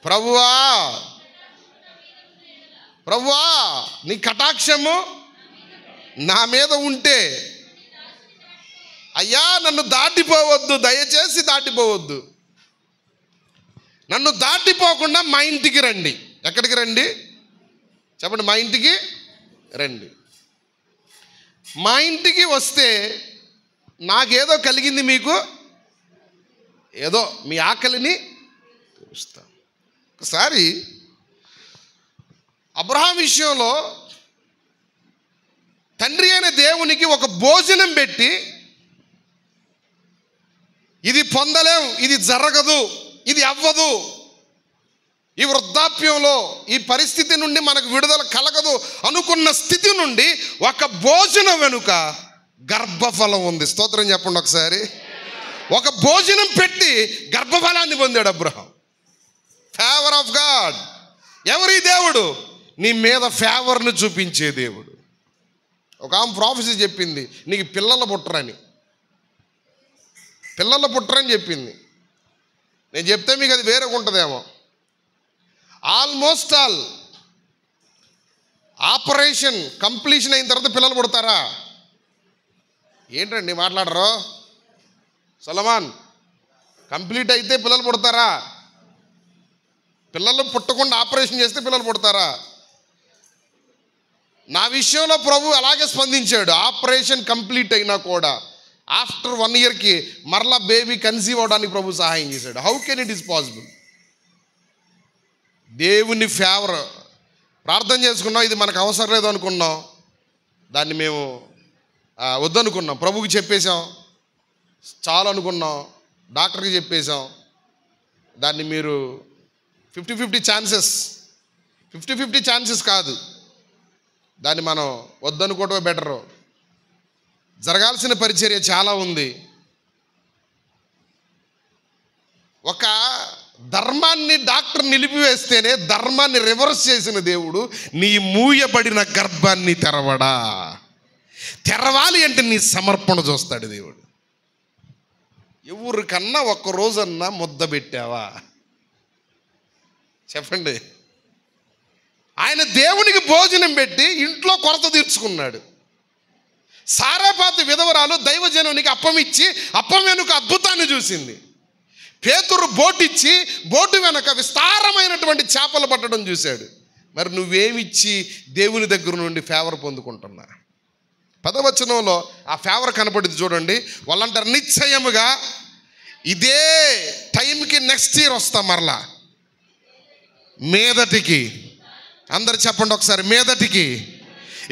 ప్రభువా నీ కటాక్షము నా మీద ఉంటే అయ్యా నన్ను దాటిపోవద్దు, దయచేసి దాటిపోవద్దు. నన్ను దాటిపోకుండా మా ఇంటికి రండి. ఎక్కడికి రండి చెప్పండి? మా ఇంటికి రండి. మా ఇంటికి వస్తే నాకేదో కలిగింది, మీకు ఏదో మీ ఆకలిని తీరుస్తా. ఒకసారి అబ్రహాం విషయంలో తండ్రి అయిన దేవునికి ఒక భోజనం పెట్టి, ఇది పొందలేం, ఇది జరగదు, ఇది అవ్వదు, ఈ వృద్ధాప్యంలో ఈ పరిస్థితి నుండి మనకు విడుదల కలగదు అనుకున్న స్థితి నుండి ఒక భోజనం వెనుక గర్భఫలం ఉంది. స్తోత్రం చెప్పండి ఒకసారి. ఒక భోజనం పెట్టి గర్భఫలాన్ని పొందాడు అబ్రహాం. Favour of God. ఎవరి దేవుడు? నీ మీద ఫేవర్ను చూపించే దేవుడు. ఒక ఆమె ప్రాఫెసీ చెప్పింది, నీకు పిల్లలు పుట్టరని చెప్పింది. నేను చెప్తే మీకు అది వేరే ఉంటుందేమో. ఆల్మోస్ట్ ఆల్ ఆపరేషన్ కంప్లీషన్ అయిన తర్వాత పిల్లలు పుడతారా? ఏంటండి మాట్లాడరు? సొలమాన్, కంప్లీట్ అయితే పిల్లలు పుడతారా? పిల్లలు పుట్టకుండా ఆపరేషన్ చేస్తే పిల్లలు పుడతారా? నా విషయంలో ప్రభు అలాగే స్పందించాడు. ఆపరేషన్ కంప్లీట్ అయినా కూడా ఆఫ్టర్ 1 yearకి మరలా బేబీ కన్సీవ్ అవడానికి ప్రభు సహాయం చేశాడు. How can it is possible? దేవుని ఫేవర్. ప్రార్థన చేసుకున్నాం, ఇది మనకు అవసరం లేదు అనుకున్నాం, దాన్ని మేము వద్దనుకున్నాం, ప్రభుకి చెప్పేశాం, చాలు అనుకున్నాం, డాక్టర్కి చెప్పేశాం, దాన్ని మీరు 50-50 ఛాన్సెస్, 50-50 ఛాన్సెస్ కాదు, దాన్ని మనం వద్దనుకోవటమే బెటరు. జరగాల్సిన పరిచర్య చాలా ఉంది. ఒక ధర్మాన్ని డాక్టర్ నిలిపివేస్తేనే ధర్మాన్ని రివర్స్ చేసిన దేవుడు నీ మూయబడిన గర్భాన్ని తెరవాలి అంటే నీ సమర్పణ చూస్తాడు దేవుడు. ఎవరికన్నా ఒక్కరోజన్నా ముద్ద పెట్టావా చెప్పండి? ఆయన దేవునికి భోజనం పెట్టి ఇంట్లో కొరత తీర్చుకున్నాడు. సారాపాతి విధవరాలు దైవజనునికి అప్పం ఇచ్చి అప్పం వెనుక అద్భుతాన్ని చూసింది. పేతురు బోటిచ్చి బోటు వెనక విస్తారమైనటువంటి చేపలు పట్టడం చూశాడు. మరి నువ్వేమిచ్చి దేవుని దగ్గర నుండి ఫేవర్ పొందుకుంటున్నా? 10వ వచనంలో ఆ ఫేవర్ కనపడింది చూడండి. వాళ్ళంటారు, నిశ్చయముగా ఇదే టైంకి నెక్స్ట్ ఇయర్ వస్తాం మరలా మీదటికి. అందరు చెప్పండి ఒకసారి, మీదటికి.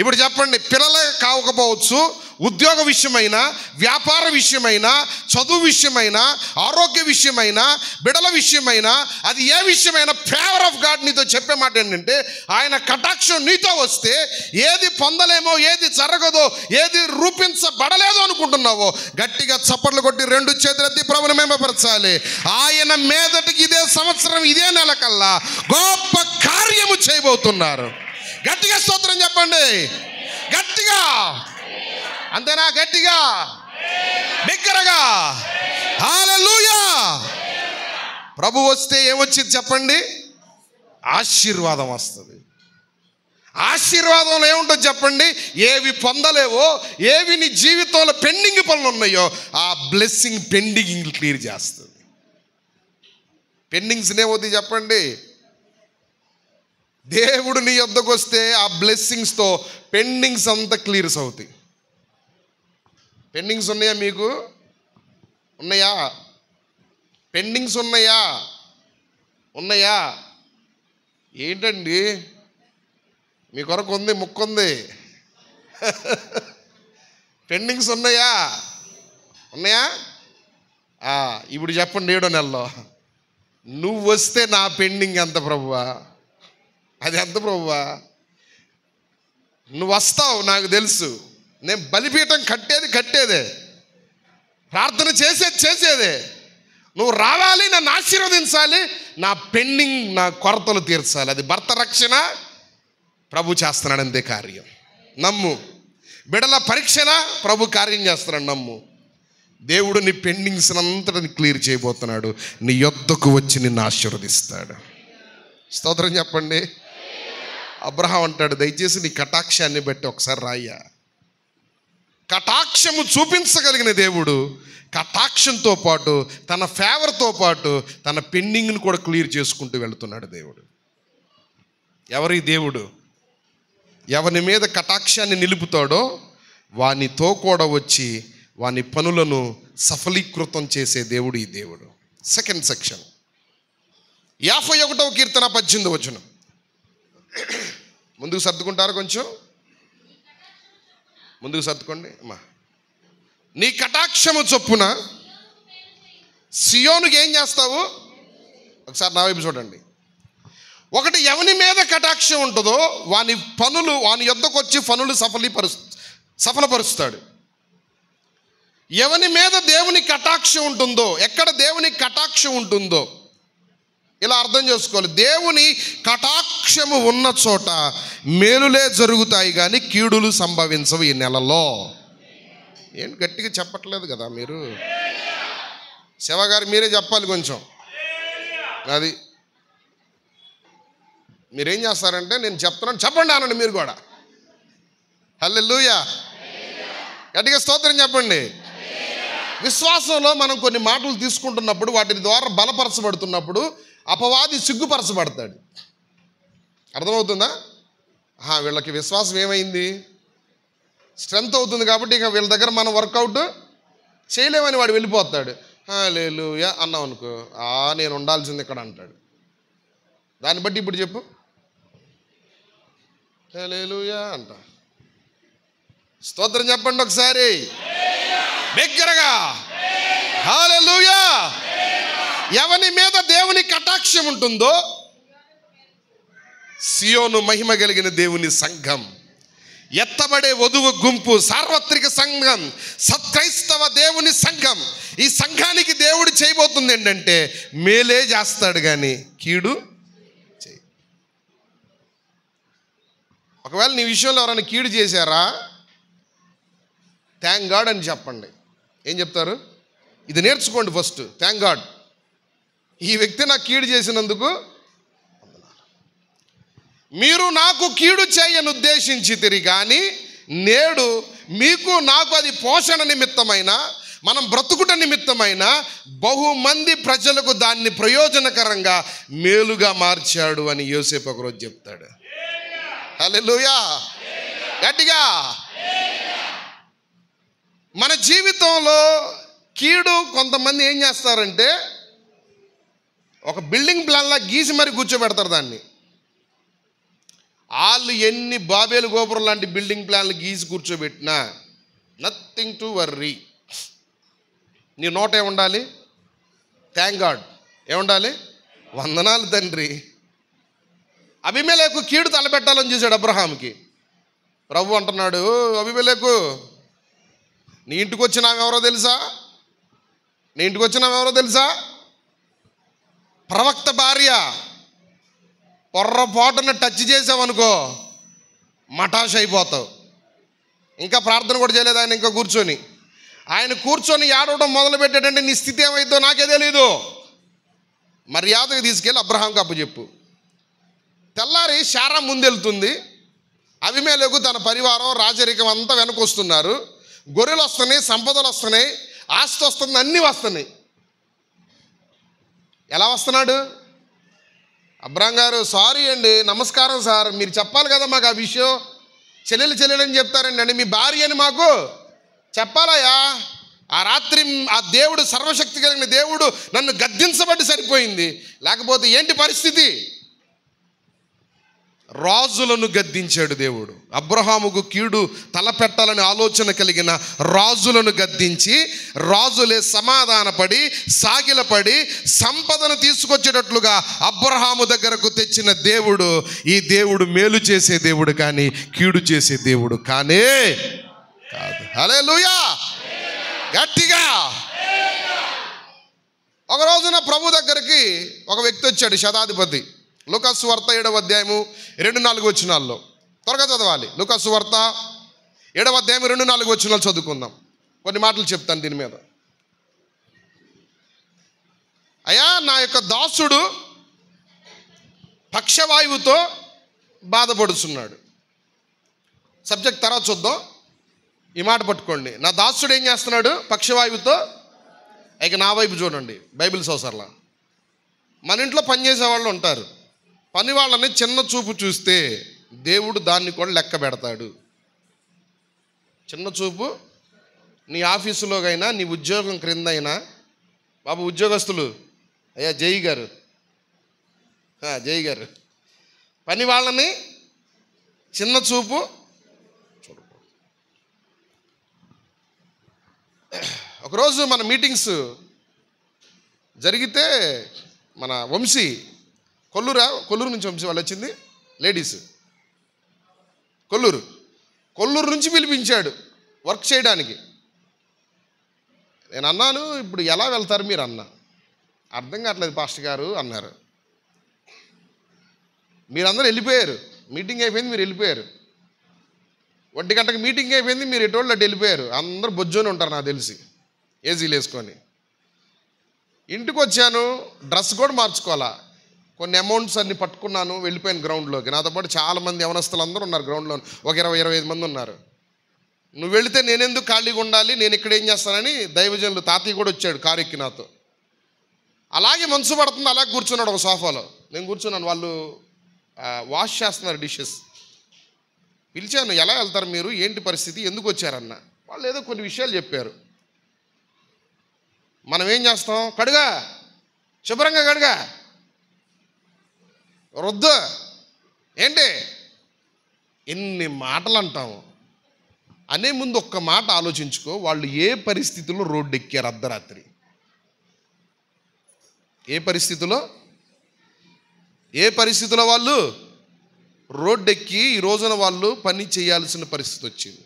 ఇప్పుడు చెప్పండి, పిల్లలే కావకపోవచ్చు, ఉద్యోగ విషయమైనా, వ్యాపార విషయమైనా, చదువు విషయమైనా, ఆరోగ్య విషయమైనా, బిడల విషయమైనా, అది ఏ విషయమైనా ఫేవర్ ఆఫ్ గాడ్ నీతో చెప్పే మాట ఏంటంటే, ఆయన కటాక్షం నీతో వస్తే ఏది పొందలేమో, ఏది జరగదో, ఏది రూపించబడలేదో అనుకుంటున్నావో గట్టిగా చప్పట్లు కొట్టి 2 చేతులెత్తి ప్రభువుని మహిమపరచాలి. ఆయన మీదటికి ఇదే సంవత్సరం ఇదే నెల కల్లా గొప్ప కార్యము చేయబోతున్నారు. గట్టిగా స్తోత్రం చెప్పండి, గట్టిగా. అంతేనా? గట్టిగా, బిగ్గరగా హల్లెలూయా. ప్రభు వస్తే ఏమొచ్చింది చెప్పండి? ఆశీర్వాదం వస్తుంది. ఆశీర్వాదంలో ఏముంటుంది చెప్పండి? ఏవి పొందలేవో, ఏవి నీ జీవితంలో పెండింగ్ పనులు ఉన్నాయో ఆ బ్లెస్సింగ్ పెండింగ్ క్లియర్ చేస్తుంది. పెండింగ్స్ ఏమవుతాయి చెప్పండి? దేవుడు నీ యొద్దకు వస్తే ఆ బ్లెస్సింగ్స్తో పెండింగ్స్ అంతా క్లియర్స్ అవుతాయి. పెండింగ్స్ ఉన్నాయా? మీకు ఉన్నాయా? పెండింగ్స్ ఉన్నాయా? ఉన్నాయా? ఏంటండి మీ కొరకు ఉంది, ముక్కుంది. పెండింగ్స్ ఉన్నాయా? ఉన్నాయా? ఇప్పుడు చెప్పండి, 7వ నెలలో నువ్వు వస్తే నా పెండింగ్ ఎంత ప్రభువా? అది ఎంత ప్రభువా? నువ్వు వస్తావు, నాకు తెలుసు. నేను బలిపీఠం కట్టేదే, ప్రార్థన చేసేదే. నువ్వు రావాలి, నన్ను ఆశీర్వదించాలి, నా పెండింగ్, నా కొరతలు తీర్చాలి. అది భర్త రక్షణ ప్రభు చేస్తున్నాడు, అంతే కార్యం. నమ్ము. బిడల పరీక్షల ప్రభు కార్యం చేస్తున్నాడు, నమ్ము. దేవుడు నీ పెండింగ్స్ అంతటిని క్లియర్ చేయబోతున్నాడు. నీ యొద్దకు వచ్చి నిన్ను ఆశీర్వదిస్తాడు. స్తోత్రం చెప్పండి. అబ్రహాం అంటాడు, దయచేసి నీ కటాక్షాన్ని బట్టి ఒకసారి రాయ్యా. కటాక్షము చూపించగలిగిన దేవుడు కటాక్షంతో పాటు తన ఫేవర్తో పాటు తన పెండింగ్ని కూడా క్లియర్ చేసుకుంటూ వెళుతున్నాడు దేవుడు. ఎవరి దేవుడు? ఎవని మీద కటాక్షాన్ని నిలుపుతాడో వానితో కూడా వచ్చి వాని పనులను సఫలీకృతం చేసే దేవుడు ఈ దేవుడు. సెకండ్ సెక్షన్ 51వ కీర్తన 18వ వచనం. ముందుకు సర్దుకుంటారు, కొంచెం ముందుకు సర్దుకోండి అమ్మా. నీ కటాక్షము చొప్పున సియోనుకి ఏం చేస్తావు? ఒకసారి నా వైపు చూడండి. ఒకటి, ఎవని మీద కటాక్షం ఉంటుందో వాని పనులు, వాని యొద్దకు వచ్చి పనులు సఫలపరుస్తాడు. ఎవని మీద దేవుని కటాక్షం ఉంటుందో, ఎక్కడ దేవుని కటాక్షం ఉంటుందో ఇలా అర్థం చేసుకోవాలి. దేవుని కటాక్షము ఉన్న చోట మేలులే జరుగుతాయి కానీ కీడులు సంభవించవు ఈ నెలలో. ఏంటి గట్టిగా చెప్పట్లేదు కదా మీరు? శివగారు మీరే చెప్పాలి కొంచెం. అది మీరేం చేస్తారంటే నేను చెప్తున్నాను చెప్పండి అనండి మీరు కూడా. హల్లెలూయా, గట్టిగా స్తోత్రం చెప్పండి. విశ్వాసంలో మనం కొన్ని మాటలు తీసుకుంటున్నప్పుడు వాటి ద్వారా బలపరచబడుతున్నప్పుడు అపవాది సిగ్గుపరచబడతాడు. అర్థమవుతుందా? వీళ్ళకి విశ్వాసం ఏమైంది, స్ట్రెంత్ అవుతుంది కాబట్టి ఇక వీళ్ళ దగ్గర మనం వర్కౌట్ చేయలేమని వాడు వెళ్ళిపోతాడు. హల్లెలూయా అన్నావు అనుకో, నేను ఉండాల్సింది ఇక్కడ అంటాడు. దాన్ని బట్టి ఇప్పుడు చెప్పు, హల్లెలూయా అంట. స్తోత్రం చెప్పండి ఒకసారి బిగ్గరగా, హల్లెలూయా. ఎవని మీద దేవుని కటాక్షం ఉంటుందో, సియోను మహిమ కలిగిన దేవుని సంఘం, ఎత్తబడే వధువు గుంపు, సార్వత్రిక సంఘం, సత్క్రైస్తవ దేవుని సంఘం, ఈ సంఘానికి దేవుడు చేయబోతుంది ఏంటంటే మేలే చేస్తాడు కానీ కీడు చేయి. ఒకవేళ నీ విషయంలో ఎవరైనా కీడు చేశారా, థ్యాంక్ గాడ్ అని చెప్పండి. ఏం చెప్తారు? ఇది నేర్చుకోండి ఫస్ట్. థ్యాంక్ గాడ్, ఈ వ్యక్తి నాకు కీడు చేసినందుకు మీరు నాకు కీడు చేయను ఉద్దేశించితిరి కానీ నేడు మీకు నాకు అది పోషణ నిమిత్తమైన, మనం బ్రతుకుట నిమిత్తమైన బహుమంది ప్రజలకు దాన్ని ప్రయోజనకరంగా మేలుగా మార్చాడు అని యోసేపు ఒకరోజు చెప్తాడు. హల్లెలూయా, గట్టిగా. మన జీవితంలో కీడు కొంతమంది ఏం చేస్తారంటే ఒక బిల్డింగ్ ప్లాన్లా గీసి మరి కూర్చోబెడతారు దాన్ని. వాళ్ళు ఎన్ని బాబేలు గోపురం లాంటి బిల్డింగ్ ప్లాన్లు గీసి కూర్చోబెట్టినా నథింగ్ టు వర్రీ. నీ నోట ఏముండాలి? Thank God. ఏముండాలి? వందనాలు తండ్రి. అబీమెలెకు కీడు తలపెట్టాలని చూశాడు అబ్రహాంకి. ప్రభు అంటున్నాడు, అబీమెలెకు నీ ఇంటికి వచ్చినామెవరో తెలుసా? నీ ఇంటికి వచ్చినామెవరో తెలుసా? ప్రవక్త భార్య. పొర్రపాటున టచ్ చేసావనుకో మటాష్ అయిపోతావు. ఇంకా ప్రార్థన కూడా చేయలేదు ఆయన. ఇంకా ఆయన కూర్చొని ఏడవడం మొదలు పెట్టాడంటే నీ స్థితి ఏమైందో నాకే తెలీదు. మర్యాదగా తీసుకెళ్ళి అబ్రహాంకి అప్పచెప్పు. తెల్లారి శారా ముందెళ్తుంది. అబీమెలెకు తన పరివారం రాజరికం అంతా వెనకొస్తున్నారు. గొర్రెలు వస్తున్నాయి, సంపదలు వస్తున్నాయి, ఆస్తి వస్తుంది, అన్నీ వస్తున్నాయి. ఎలా వస్తున్నాడు? అబ్రహాం గారు, సారీ అండి, నమస్కారం సార్, మీరు చెప్పాలి కదా మాకు ఆ విషయం. చెల్లెలని చెప్తారండి అండి, మీ భార్య అని మాకు చెప్పాలయా. ఆ రాత్రి ఆ దేవుడు, సర్వశక్తి కలిగిన దేవుడు నన్ను గద్దించబడి సరిపోయింది. లేకపోతే ఏంటి పరిస్థితి? రాజులను గద్దించాడు దేవుడు. అబ్రహాముకు కీడు తలపెట్టాలని ఆలోచన కలిగిన రాజులను గద్దించి రాజులే సమాధానపడి సాగిలపడి సంపదను తీసుకొచ్చేటట్లుగా అబ్రహాము దగ్గరకు తెచ్చిన దేవుడు ఈ దేవుడు మేలు చేసే దేవుడు కానీ కీడు చేసే దేవుడు కానే కాదు. హల్లెలూయా, గట్టిగా. ఒక రోజున ప్రభు దగ్గరికి ఒక వ్యక్తి వచ్చాడు, శతాధిపతి. లూకాసు వార్త 7వ అధ్యాయము 2-4 వచనాల్లో త్వరగా చదవాలి. లూకాసు వార్త 7వ అధ్యాయం 2-4 వచనాలు చదువుకుందాం. కొన్ని మాటలు చెప్తాను దీని మీద. అయ్యా, నా యొక్క దాసుడు పక్షవాయువుతో బాధపడుతున్నాడు. సబ్జెక్ట్ తర్వాత చూద్దాం. ఈ మాట పట్టుకోండి. నా దాసుడు ఏం చేస్తున్నాడు? పక్షవాయువుతో. ఇక నా వైపు చూడండి, బైబిల్ సోసర్లా. మన ఇంట్లో పనిచేసే వాళ్ళు ఉంటారు. పని వాళ్ళని చిన్న చూపు చూస్తే దేవుడు దాన్ని కూడా లెక్క పెడతాడు. చిన్న చూపు నీ ఆఫీసులోకైనా, నీ ఉద్యోగం క్రింద అయినా, బాబు ఉద్యోగస్తులు, అయ్యా జై గారు, పని వాళ్ళని చిన్న చూపు చూడకూడదు. ఒకరోజు మన మీటింగ్స్ జరిగితే మన వంశీ కొల్లూరు నుంచి వంశీ వాళ్ళు వచ్చింది, లేడీస్ కొల్లూరు నుంచి పిలిపించాడు వర్క్ చేయడానికి. నేను అన్నాను, ఇప్పుడు ఎలా వెళ్తారు మీరు అన్నా. అర్థం కావట్లేదు పాస్టర్ గారు అన్నారు. మీరందరూ వెళ్ళిపోయారు, మీటింగ్ అయిపోయింది, మీరు వెళ్ళిపోయారు. 1 గంటకి మీటింగ్ అయిపోయింది, మీరు ఎటోళ్ళు అటు వెళ్ళిపోయారు. అందరూ బొజ్జోని ఉంటారు నాకు తెలిసి, ఏజీలు వేసుకొని. ఇంటికి వచ్చాను, డ్రెస్ కూడా మార్చుకోవాలా, కొన్ని అమౌంట్స్ అన్ని పట్టుకున్నాను, వెళ్ళిపోయాను గ్రౌండ్లోకి. నాతో పాటు చాలామంది యవనస్తులు అందరూ ఉన్నారు గ్రౌండ్లో, ఒక 20-25 మంది ఉన్నారు. నువ్వు వెళితే నేనెందుకు ఖాళీగా ఉండాలి, నేను ఇక్కడ ఏం చేస్తానని దైవజనులు తాతయ్య కూడా వచ్చాడు కారు ఎక్కి నాతో. అలాగే మనసు పడుతుంది, అలాగే కూర్చున్నాడు ఒక సోఫాలో. నేను కూర్చున్నాను, వాళ్ళు వాష్ చేస్తున్నారు డిషెస్. పిలిచాను, ఎలా వెళ్తారు మీరు, ఏంటి పరిస్థితి, ఎందుకు వచ్చారన్న. వాళ్ళు ఏదో కొన్ని విషయాలు చెప్పారు. మనం ఏం చేస్తాం, కడుగా, శుభ్రంగా కడుగా, వృద్ధు ఏంటి, ఎన్ని మాటలు అంటాము. అనే ముందు ఒక్క మాట ఆలోచించుకో, వాళ్ళు ఏ పరిస్థితుల్లో రోడ్డు ఎక్కారు అర్ధరాత్రి, ఏ పరిస్థితిలో వాళ్ళు రోడ్డు ఎక్కి ఈ రోజున వాళ్ళు పని చేయాల్సిన పరిస్థితి వచ్చింది.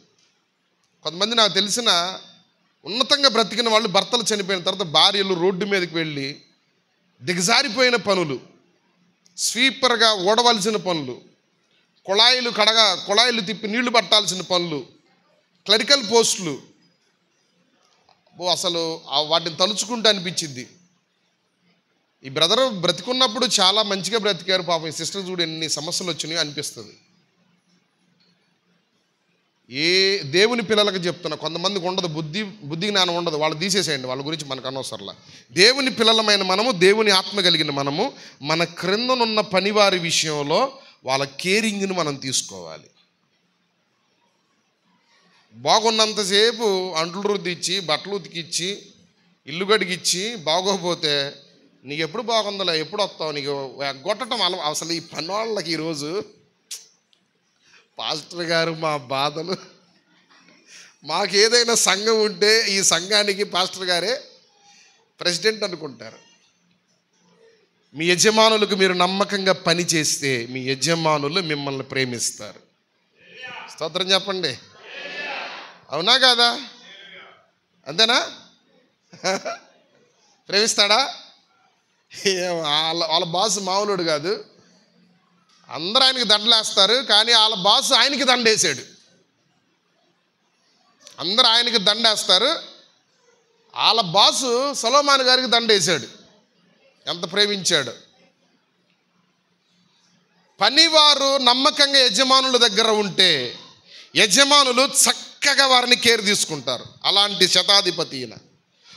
కొంతమంది నాకు తెలిసిన ఉన్నతంగా బ్రతికిన వాళ్ళు భర్తలు చనిపోయిన తర్వాత భార్యలు రోడ్డు మీదకి వెళ్ళి దిగజారిపోయిన పనులు, స్వీపర్గా ఓడవలసిన పనులు, కుళాయిలు తిప్పి నీళ్లు పట్టాల్సిన పనులు, క్లరికల్ పోస్టులు, అసలు వాటిని తలుచుకుంటూ అనిపించింది. ఈ బ్రదర్ బ్రతికున్నప్పుడు చాలా మంచిగా బ్రతికారు, పాపం ఈ సిస్టర్ చూడు ఎన్ని సమస్యలు వచ్చినాయో అనిపిస్తుంది. ఏ దేవుని పిల్లలకు చెప్తున్నా, కొంతమందికి ఉండదు బుద్ధి జ్ఞానం ఉండదు, వాళ్ళు తీసేసేయండి, వాళ్ళ గురించి మనకు అనవసరంలా. దేవుని పిల్లలమైన మనము, దేవుని ఆత్మ కలిగిన మనము, మన క్రిందనున్న పనివారి విషయంలో వాళ్ళ కేరింగ్ని మనం తీసుకోవాలి. బాగున్నంతసేపు అంట్లు రుద్దిచ్చి, బట్టలు ఉతికిచ్చి, ఇల్లు గడిగిచ్చి, బాగోపోతే నీకు ఎప్పుడు బాగుందలే, ఎప్పుడు వస్తావు, నీకు గొట్టడం అసలు ఈ పని వాళ్ళకి. ఈరోజు పాస్టర్ గారు మా బాధలు, మాకు ఏదైనా సంఘం ఉంటే ఈ సంఘానికి పాస్టర్ గారే ప్రెసిడెంట్ అనుకుంటారు. మీ యజమానులకు మీరు నమ్మకంగా పని చేస్తే మీ యజమానులు మిమ్మల్ని ప్రేమిస్తారు. స్తోత్రం చెప్పండి, అవునా కాదా? అంతేనా? ప్రేమిస్తాడా? వాళ్ళ బాస్ మామూలుడు కాదు, అందరూ ఆయనకి దండలేస్తారు, కానీ వాళ్ళ బాస్ ఆయనకి దండేశాడు. అందరూ ఆయనకి దండేస్తారు, వాళ్ళ బాసు సొలొమోను గారికి దండేశాడు. ఎంత ప్రేమించాడు. పనివారు నమ్మకంగా యజమానుల దగ్గర ఉంటే యజమానులు చక్కగా వారిని కేర్ తీసుకుంటారు. అలాంటి శతాధిపతి ఈయన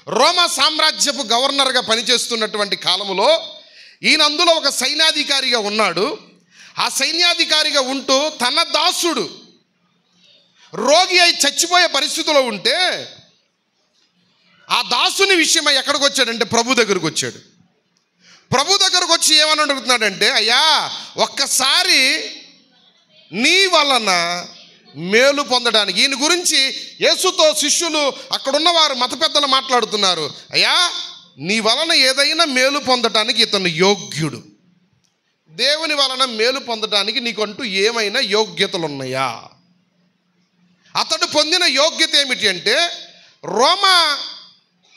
రోమా సామ్రాజ్యపు గవర్నర్గా పనిచేస్తున్నటువంటి కాలంలో ఈయన అందులో ఒక సైన్యాధికారిగా ఉన్నాడు. ఆ సైన్యాధికారిగా ఉంటూ తన దాసుడు రోగి అయి చచ్చిపోయే పరిస్థితిలో ఉంటే ఆ దాసుని విషయమై ఎక్కడికి వచ్చాడంటే ప్రభు దగ్గరకు వచ్చాడు. ప్రభు దగ్గరకు వచ్చి ఏమని అడుగుతున్నాడంటే, అయ్యా ఒక్కసారి నీ వలన మేలు పొందడానికి. ఈయన గురించి యేసుతో శిష్యులు అక్కడున్న వారు మత పెద్దలు మాట్లాడుతున్నారు. అయ్యా నీ వలన ఏదైనా మేలు పొందటానికి ఇతను యోగ్యుడు. దేవుని వలన మేలు పొందటానికి నీకంటూ ఏమైనా యోగ్యతలు ఉన్నాయా? అతడు పొందిన యోగ్యత ఏమిటి అంటే, రోమా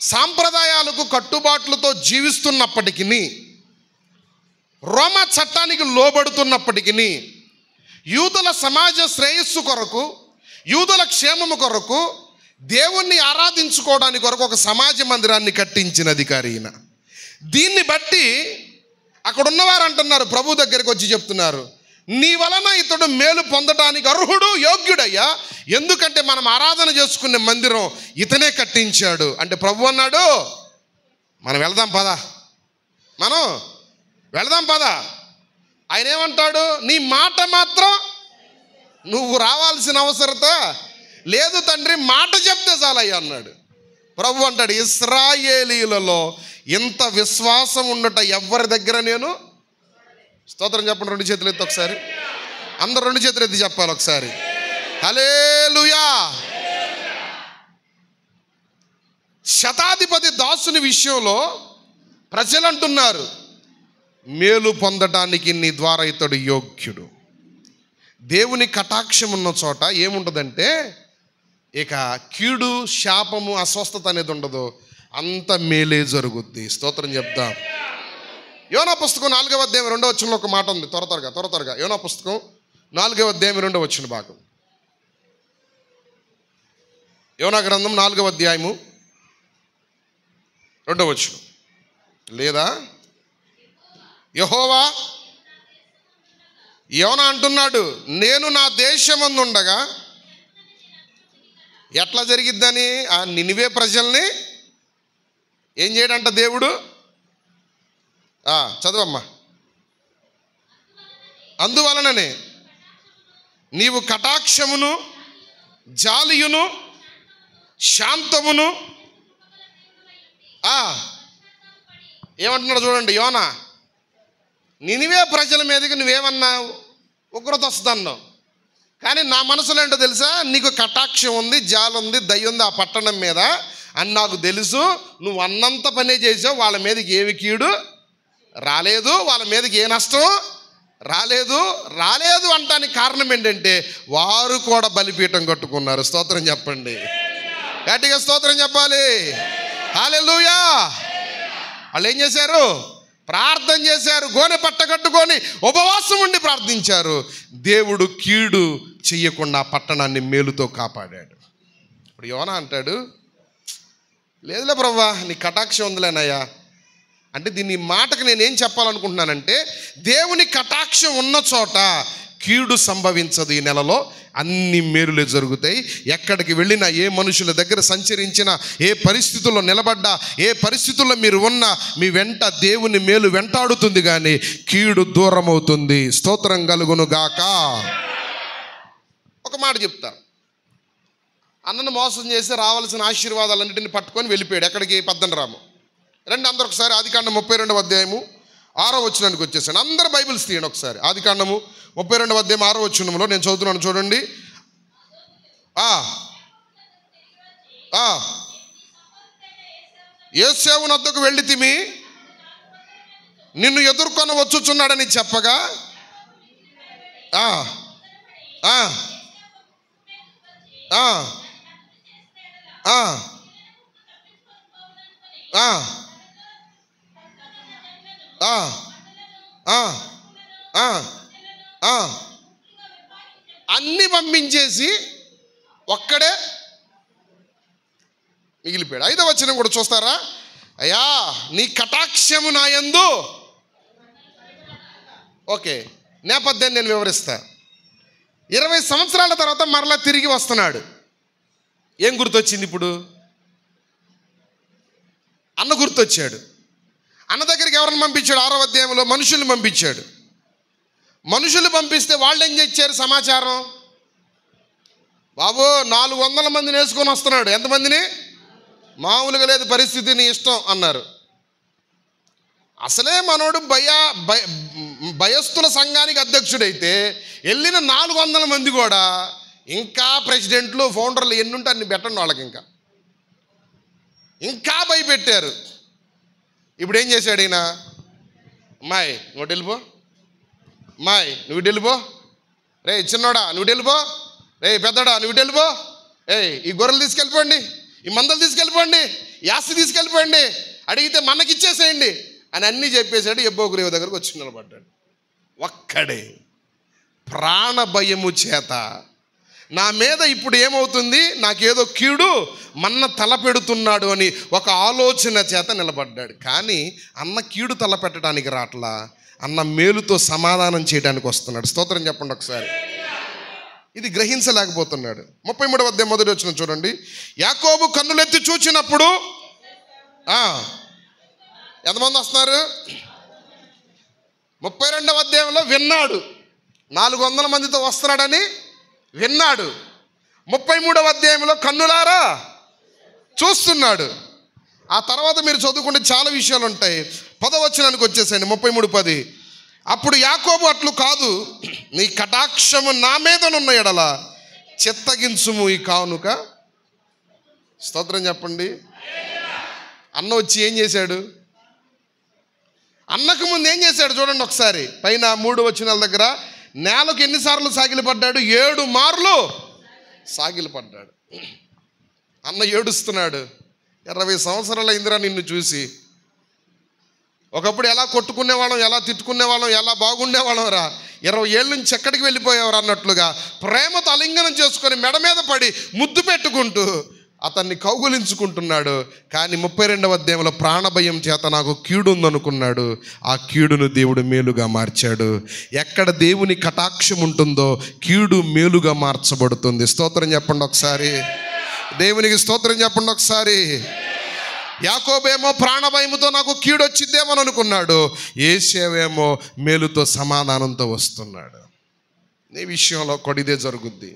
సాంప్రదాయాలకు కట్టుబాట్లతో జీవిస్తున్నప్పటికీ, రోమా చట్టానికి లోబడుతున్నప్పటికీ, యూదుల సమాజ శ్రేయస్సు కొరకు, యూదుల క్షేమము కొరకు, దేవుణ్ణి ఆరాధించుకోవడానికి కొరకు ఒక సమాజ మందిరాన్ని కట్టించిన అధికారి ఈయన. దీన్ని బట్టి అక్కడున్నవారు అంటున్నారు, ప్రభు దగ్గరికి వచ్చి చెప్తున్నారు, నీ వలన ఇతడు మేలు పొందడానికి అర్హుడు, యోగ్యుడయ్యా. ఎందుకంటే మనం ఆరాధన చేసుకునే మందిరం ఇతనే కట్టించాడు. అంటే ప్రభు అన్నాడు, మనం వెళదాం పదా. ఆయన ఏమంటాడు, నీ మాట మాత్రం నువ్వు రావాల్సిన అవసరత లేదు తండ్రి, మాట చెప్తే చాలయ్యా అన్నాడు. ప్రభు అంటాడు, ఇశ్రాయేలీయులలో ఇంత విశ్వాసం ఉండట ఎవరి దగ్గర నేను. స్తోత్రం చెప్పండి, రెండు చేతులు ఎత్తి ఒకసారి. అందరు రెండు చేతులు ఎత్తి చెప్పాలి ఒకసారి, హల్లెలూయా. శతాధిపతి దాసుని విషయంలో ప్రజలు అంటున్నారు, మేలు పొందడానికి నీ ద్వారా ఇతడు యోగ్యుడు. దేవుని కటాక్షం ఉన్న చోట ఏముంటుందంటే ఇక కీడు, శాపము, అస్వస్థత అనేది ఉండదు, అంత మేలే జరుగుద్ది. స్తోత్రం చెప్దాం. యోనా పుస్తకం 4వ అధ్యాయం 2వ వచనంలో ఒక మాట ఉంది. త్వరగా యోనా పుస్తకం 4వ అధ్యాయం 2వ వచన భాగం. యోనా గ్రంథం 4వ అధ్యాయము 2వ వచనం. లేదా యెహోవా యోనా అంటున్నాడు, నేను నా దేశమందు ఉండగా ఎట్లా జరిగిద్దని ఆ నినివే ప్రజల్ని ఏం చేయడంట దేవుడు. చదవమ్మా. అందువలననే నీవు కటాక్షమును, జాలియును, శాంతమును ఏమంటున్నాడు చూడండి యోనా. నినివే ప్రజల మీదకి నువ్వేమన్నావు, ఉగ్రత వస్తుందన్నావు. కానీ నా మనసులో ఏంటో తెలుసా, నీకు కటాక్షం ఉంది, జాలి ఉంది, దయ ఉంది ఆ పట్టణం మీద అని నాకు తెలుసు. నువ్వు అన్నంత పనే చేసావు, వాళ్ళ మీదకి ఏమి కీడు రాలేదు, వాళ్ళ మీదకి ఏ నష్టం రాలేదు అంటానికి కారణం ఏంటంటే వారు కూడా బలిపీఠం కట్టుకున్నారు. స్తోత్రం చెప్పండి, గట్టిగా స్తోత్రం చెప్పాలి, హల్లెలూయా. వాళ్ళు ఏం చేశారు, ప్రార్థన చేశారు, గోనె పట్ట కట్టుకొని ఉపవాసం ఉండి ప్రార్థించారు. దేవుడు కీడు చెయ్యకుండా పట్టణాన్ని మేలుతో కాపాడాడు. ఇప్పుడు యోనా అంటాడు, లేదులే ప్రభువా నీ కటాక్షం ఉందిలేనయ్యా అంటే. దీన్ని మాటకు నేనేం చెప్పాలనుకుంటున్నానంటే, దేవుని కటాక్షం ఉన్న చోట కీడు సంభవించదు. ఈ నెలలో అన్ని మేలులే జరుగుతాయి. ఎక్కడికి వెళ్ళినా, ఏ మనుషుల దగ్గర సంచరించినా, ఏ పరిస్థితుల్లో నిలబడ్డా, ఏ పరిస్థితుల్లో మీరు ఉన్నా, మీ వెంట దేవుని మేలు వెంటాడుతుంది, కానీ కీడు దూరం అవుతుంది. స్తోత్రం కలుగును గాక. ఒక మాట చెప్తా. అన్నను మోసం చేసి రావాల్సిన ఆశీర్వాదాలన్నింటినీ పట్టుకొని వెళ్ళిపోయాడు. ఎక్కడికి? పద్దనరాము. రండి అందరు ఒకసారి ఆదికాండం 32వ అధ్యాయము 6వ వచనానికి వచ్చేసాను. అందరు బైబిల్స్ తీయండి ఒకసారి. ఆదికాండము 32వ అధ్యాయం 6వ వచనంలో నేను చదువుతున్నాను చూడండి. యోసేపు వద్దకు వెళ్ళితిమి, నిన్ను ఎదుర్కొని వచ్చుచున్నాడని చెప్పగా అన్ని పంపించేసి ఒక్కడే మిగిలిపోయాడు. 5వ వచనం కూడా చూస్తారా? అయ్యా నీ కటాక్షము నా యందు. ఓకే, నేపథ్యాన్ని నేను వివరిస్తా. 20 సంవత్సరాల తర్వాత మరలా తిరిగి వస్తున్నాడు. ఏం గుర్తొచ్చింది ఇప్పుడు? అన్న గుర్తొచ్చాడు. అన్న దగ్గరికి ఎవరిని పంపించాడు? 6వ అధ్యాయంలో మనుషుల్ని పంపించాడు. మనుషులు పంపిస్తే వాళ్ళు ఏం చేశారు సమాచారం? బాబు 400 మందిని వేసుకొని వస్తున్నాడు. ఎంతమందిని? మామూలుగా లేదు పరిస్థితి, నీ ఇష్టం అన్నారు. అసలే మనోడు భయస్థుల సంఘానికి అధ్యక్షుడైతే వెళ్ళిన 400 మంది కూడా ఇంకా ప్రెసిడెంట్లు, ఫౌండర్లు ఎన్ని ఉంటే అన్ని పెట్టండి వాళ్ళకి. ఇంకా భయపెట్టారు. ఇప్పుడు ఏం చేశాడు ఈయన? అమ్మాయి నువ్వు వెళ్ళిపో, అమ్మాయి నువ్వు వెళ్ళిపో, రే చిన్నోడా నువ్వు వెళ్ళిపో, రే పెద్దడా నువ్వు వెళ్ళిపో, ఈ గొర్రెలు తీసుకెళ్ళిపోండి, ఈ మందలు తీసుకెళ్ళిపోండి, ఈ ఆస్తి తీసుకెళ్ళిపోండి, అడిగితే మనకిచ్చేసేయండి అని అన్నీ చెప్పేశాడు. యెబ్బోకు దగ్గరకు వచ్చి నిలబడ్డాడు. ఒక్కడే ప్రాణ భయము చేత నా మీద ఇప్పుడు ఏమవుతుంది, నాకేదో కీడు మన్న తలపెడుతున్నాడు అని ఒక ఆలోచన చేత నిలబడ్డాడు. కానీ అన్న కీడు తలపెట్టడానికి రాట్లా, అన్న మేలుతో సమాధానం చేయడానికి వస్తున్నాడు. స్తోత్రం చెప్పండి ఒకసారి. ఇది గ్రహించలేకపోతున్నాడు. 33వ అధ్యాయం 1వ వచనం చూడండి. యాకోబు కన్నులెత్తి చూచినప్పుడు ఎంతమంది వస్తున్నారు? 32వ అధ్యాయంలో విన్నాడు 400 మందితో వస్తున్నాడని విన్నాడు. 33వ అధ్యాయంలో కన్నులారా చూస్తున్నాడు. ఆ తర్వాత మీరు చదువుకుంటే చాలా విషయాలు ఉంటాయి. 10వ వచనానికి వచ్చేసండి, 33:10. అప్పుడు యాకోబు అట్లు కాదు, నీ కటాక్షము నా మీదనున్న ఎడల చిత్తగించుము ఈ కానుక. స్తోత్రం చెప్పండి. అన్న వచ్చి ఏం చేశాడు? అన్నకు ముందు ఏం చేశాడు చూడండి ఒకసారి. పైన 3 వచనాల దగ్గర నేలకు ఎన్నిసార్లు సాగిలపడ్డాడు? 7 మార్లు సాగిలపడ్డాడు. అన్న ఏడుస్తున్నాడు. 20 సంవత్సరాల అయిందిరా నిన్ను చూసి. ఒకప్పుడు ఎలా కొట్టుకునేవాళ్ళం, ఎలా తిట్టుకునేవాళ్ళం, ఎలా బాగుండేవాళ్ళం రా. 20 ఏళ్ళ నుంచి ఎక్కడికి వెళ్ళిపోయేవారు అన్నట్లుగా ప్రేమతో అలింగనం చేసుకొని మెడ మీద పడి ముద్దు పెట్టుకుంటూ అతన్ని కౌగులించుకుంటున్నాడు. కానీ 32వ అధ్యాయంలో ప్రాణభయం చేత నాకు కీడు ఉందనుకున్నాడు. ఆ కీడును దేవుడు మేలుగా మార్చాడు. ఎక్కడ దేవుని కటాక్షం ఉంటుందో కీడు మేలుగా మార్చబడుతుంది. స్తోత్రం చెప్పండి ఒకసారి. దేవునికి స్తోత్రం చెప్పండి ఒకసారి. యాకోబేమో ప్రాణభయముతో నాకు కీడు వచ్చిద్దేమని అనుకున్నాడు. ఏసేవేమో మేలుతో సమాధానంతో వస్తున్నాడు. నీ విషయంలో కొడిదే జరుగుద్ది.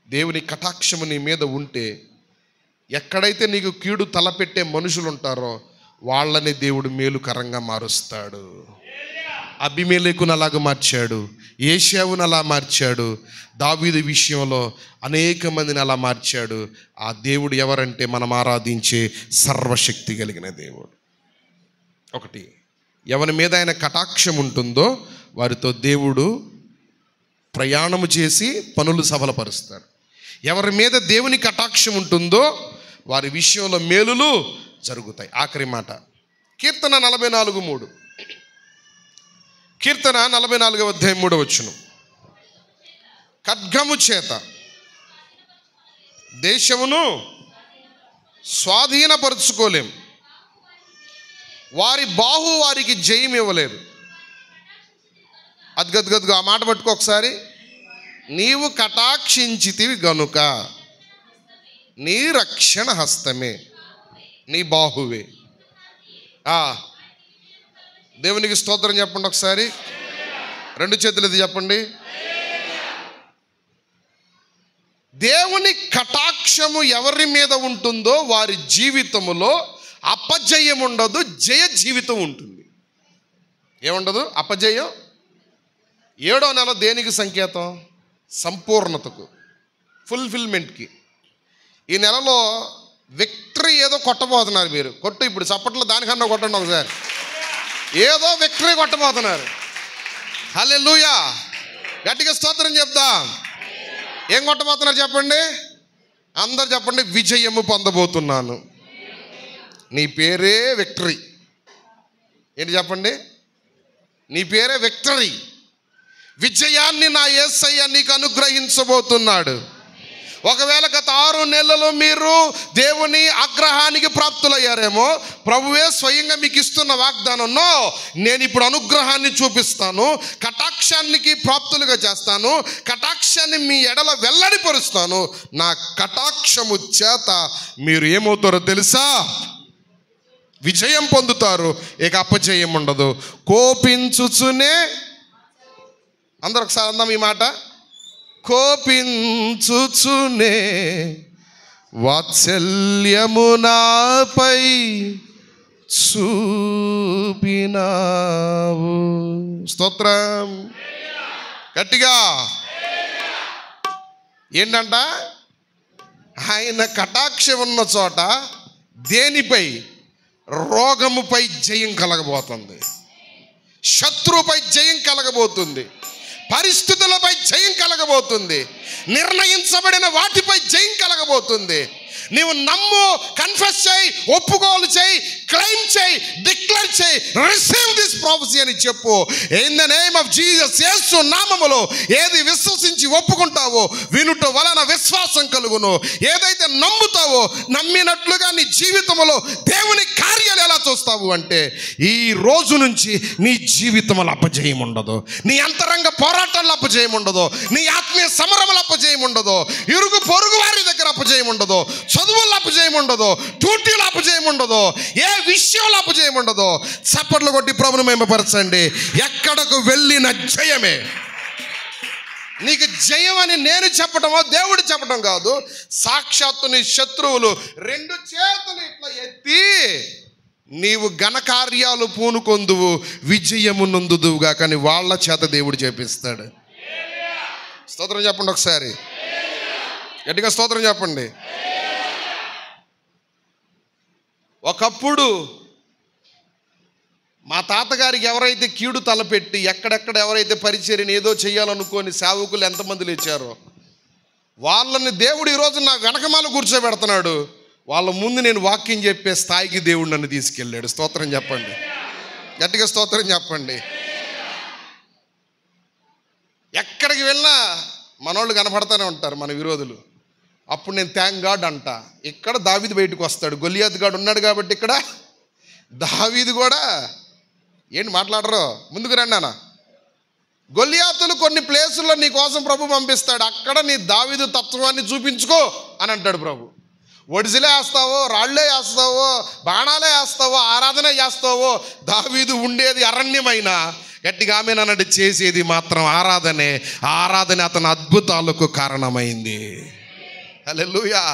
దేవుని కటాక్షము నీ మీద ఉంటే ఎక్కడైతే నీకు కీడు తలపెట్టే మనుషులు ఉంటారో వాళ్ళని దేవుడు మేలుకరంగా మారుస్తాడు. అబీమెలెకును అలాగ మార్చాడు, ఏశావును అలా మార్చాడు, దావీదు విషయంలో అనేక మందిని అలా మార్చాడు. ఆ దేవుడు ఎవరంటే మనం ఆరాధించే సర్వశక్తి కలిగిన దేవుడు. ఒకటి, ఎవరి మీద ఆయన కటాక్షం ఉంటుందో వారితో దేవుడు ప్రయాణము చేసి పనులు సఫలపరుస్తాడు. ఎవరి మీద దేవుని కటాక్షం ఉంటుందో వారి విషయంలో మేలులు జరుగుతాయి. ఆఖరి మాట కీర్తన 44:3. కీర్తన 44వ అధ్యాయం 3వ వచనం. ఖడ్గము చేత దేశమును స్వాధీనపరుచుకోలేం, వారి బాహు వారికి జయం ఇవ్వలేదు. అద్గద్గద్గు ఆ మాట పట్టుకో ఒకసారి. నీవు కటాక్షించితివి గనుక నీ రక్షణ హస్తమే, నీ బాహువే. దేవునికి స్తోత్రం చెప్పండి ఒకసారి. 2 చేతులు ఇది చెప్పండి. దేవుని కటాక్షము ఎవరి మీద ఉంటుందో వారి జీవితములో అపజయం ఉండదు, జయ జీవితం ఉంటుంది. ఏముండదు? అపజయం. 7వ నెల దేనికి సంకేతం? సంపూర్ణతకు, ఫుల్ఫిల్మెంట్కి. ఈ నెలలో విక్టరీ ఏదో కొట్టబోతున్నారు మీరు. కొట్టు ఇప్పుడు చప్పట్లో, దానికన్నా కొట్టండి ఒకసారి. ఏదో విక్టరీ కొట్టబోతున్నారు. హల్లెలూయా. గట్టిగా స్తోత్రం చెప్దాం. ఏం కొట్టబోతున్నారు చెప్పండి? అందరు చెప్పండి. విజయము పొందబోతున్నాను. నీ పేరే విక్టరీ. ఏంటి చెప్పండి? నీ పేరే విక్టరీ. విజయాన్ని నా యేసయ్య నీకు అనుగ్రహించబోతున్నాడు. ఒకవేళ గత 6 నెలలు మీరు దేవుని ఆగ్రహానికి ప్రాప్తులయ్యారేమో, ప్రభువే స్వయంగా మీకు ఇస్తున్న వాగ్దానంలో నేను ఇప్పుడు అనుగ్రహాన్ని చూపిస్తాను, కటాక్షానికి ప్రాప్తులుగా చేస్తాను, కటాక్షాన్ని మీ ఎడల వెల్లడిపరుస్తాను. నా కటాక్షము చేత మీరు ఏమవుతారో తెలుసా? విజయం పొందుతారు. ఇక అపజయం ఉండదు. కోపించుచునే, అందరూ ఒకసారి అందాం ఈ మాట. కోపించుచునే వాత్సల్యము నాపై చూపినావు. స్తోత్రం. గట్టిగా ఏంటంట? ఆయన కటాక్షం ఉన్న చోట దేనిపై? రోగముపై జయం కలగబోతుంది, శత్రువుపై జయం కలగబోతుంది, పరిస్థితులపై జయం కలగబోతుంది, నిర్ణయించబడిన వాటిపై జయం కలగబోతుంది. నీవు నమ్ము, కన్ఫెస్ చేయి, ఒప్పుకోలు చేయి, క్లెయిమ్ చేయి, డిక్లేర్ చేయి. రిసీవ్ దిస్ ప్రొఫెసీ అని చెప్పు. In the name of Jesus. యేసు నామములో ఏది విశ్వసించి ఒప్పుకుంటావో వినుట వలన విశ్వాసం కలుగును. ఏదైతే నమ్ముతావో నమ్మినట్లుగా నీ జీవితంలో దేవుని కార్యాలు ఎలా చూస్తావు అంటే, ఈ రోజు నుంచి నీ జీవితంలో అపజయం ఉండదు, నీ అంతరంగ పోరాటాల్లో అపజయం ఉండదు, నీ ఆత్మీయ సమరముల అపజయం ఉండదు, ఇరుగు పొరుగు వారి దగ్గర అపజయం ఉండదు, చదువుల్లో అపజయం ఉండదు, డ్యూటీలో అపజయం ఉండదు, ఏ విషయంలో అపజయం ఉండదు. చప్పట్లు కొట్టి ప్రభువును మహిమపరచండి. ఎక్కడకు వెళ్ళిన జయమే. నీకు జయం అని నేను చెప్పటమో దేవుడు చెప్పటం కాదు. సాక్షాత్తు నీ శత్రువులు 2 చేతులు ఇట్లా ఎత్తి నీవు ఘనకార్యాలు పూనుకొందువు, విజయము నొందుదువుగా, కానీ వాళ్ళ చేత దేవుడు చేపిస్తాడు. స్తోత్రం చెప్పండి ఒకసారి, గట్టిగా స్తోత్రం చెప్పండి. ఒకప్పుడు మా తాతగారికి ఎవరైతే కీడు తలపెట్టి ఎక్కడెక్కడ ఎవరైతే పరిచర్యని ఏదో చేయాలనుకొని సేవకులు ఎంతమంది లేచారో వాళ్ళని దేవుడు ఈరోజు నా వెనకమాల కూర్చోబెడుతున్నాడు. వాళ్ళ ముందు నేను వాక్యం చెప్పే స్థాయికి దేవుడు నన్ను తీసుకెళ్ళాడు. స్తోత్రం చెప్పండి, గట్టిగా స్తోత్రం చెప్పండి. ఎక్కడికి వెళ్ళినా మనోళ్ళు కనపడతానే ఉంటారు, మన విరోధులు. అప్పుడు నేను థ్యాంక్ గాడ్ అంట. ఇక్కడ దావీదు బయటకు వస్తాడు. గొలియాతు గాడు ఉన్నాడు కాబట్టి ఇక్కడ దావీదు కూడా ఏంటి మాట్లాడరు, ముందుకు రండి అన్న. గొలియాతులు కొన్ని ప్లేసుల్లో నీ కోసం ప్రభు పంపిస్తాడు. అక్కడ నీ దావీదు తత్వాన్ని చూపించుకో అని అంటాడు ప్రభు. ఒడిసిలే వేస్తావో, రాళ్లే వేస్తావో, బాణాలే వేస్తావో, ఆరాధన చేస్తావో, దావీదు ఉండేది అరణ్యమైన గట్టిగా ఆమె అన్నట్టు చేసేది మాత్రం ఆరాధనే. ఆరాధన అతని అద్భుతాలకు కారణమైంది. హల్లెలూయా.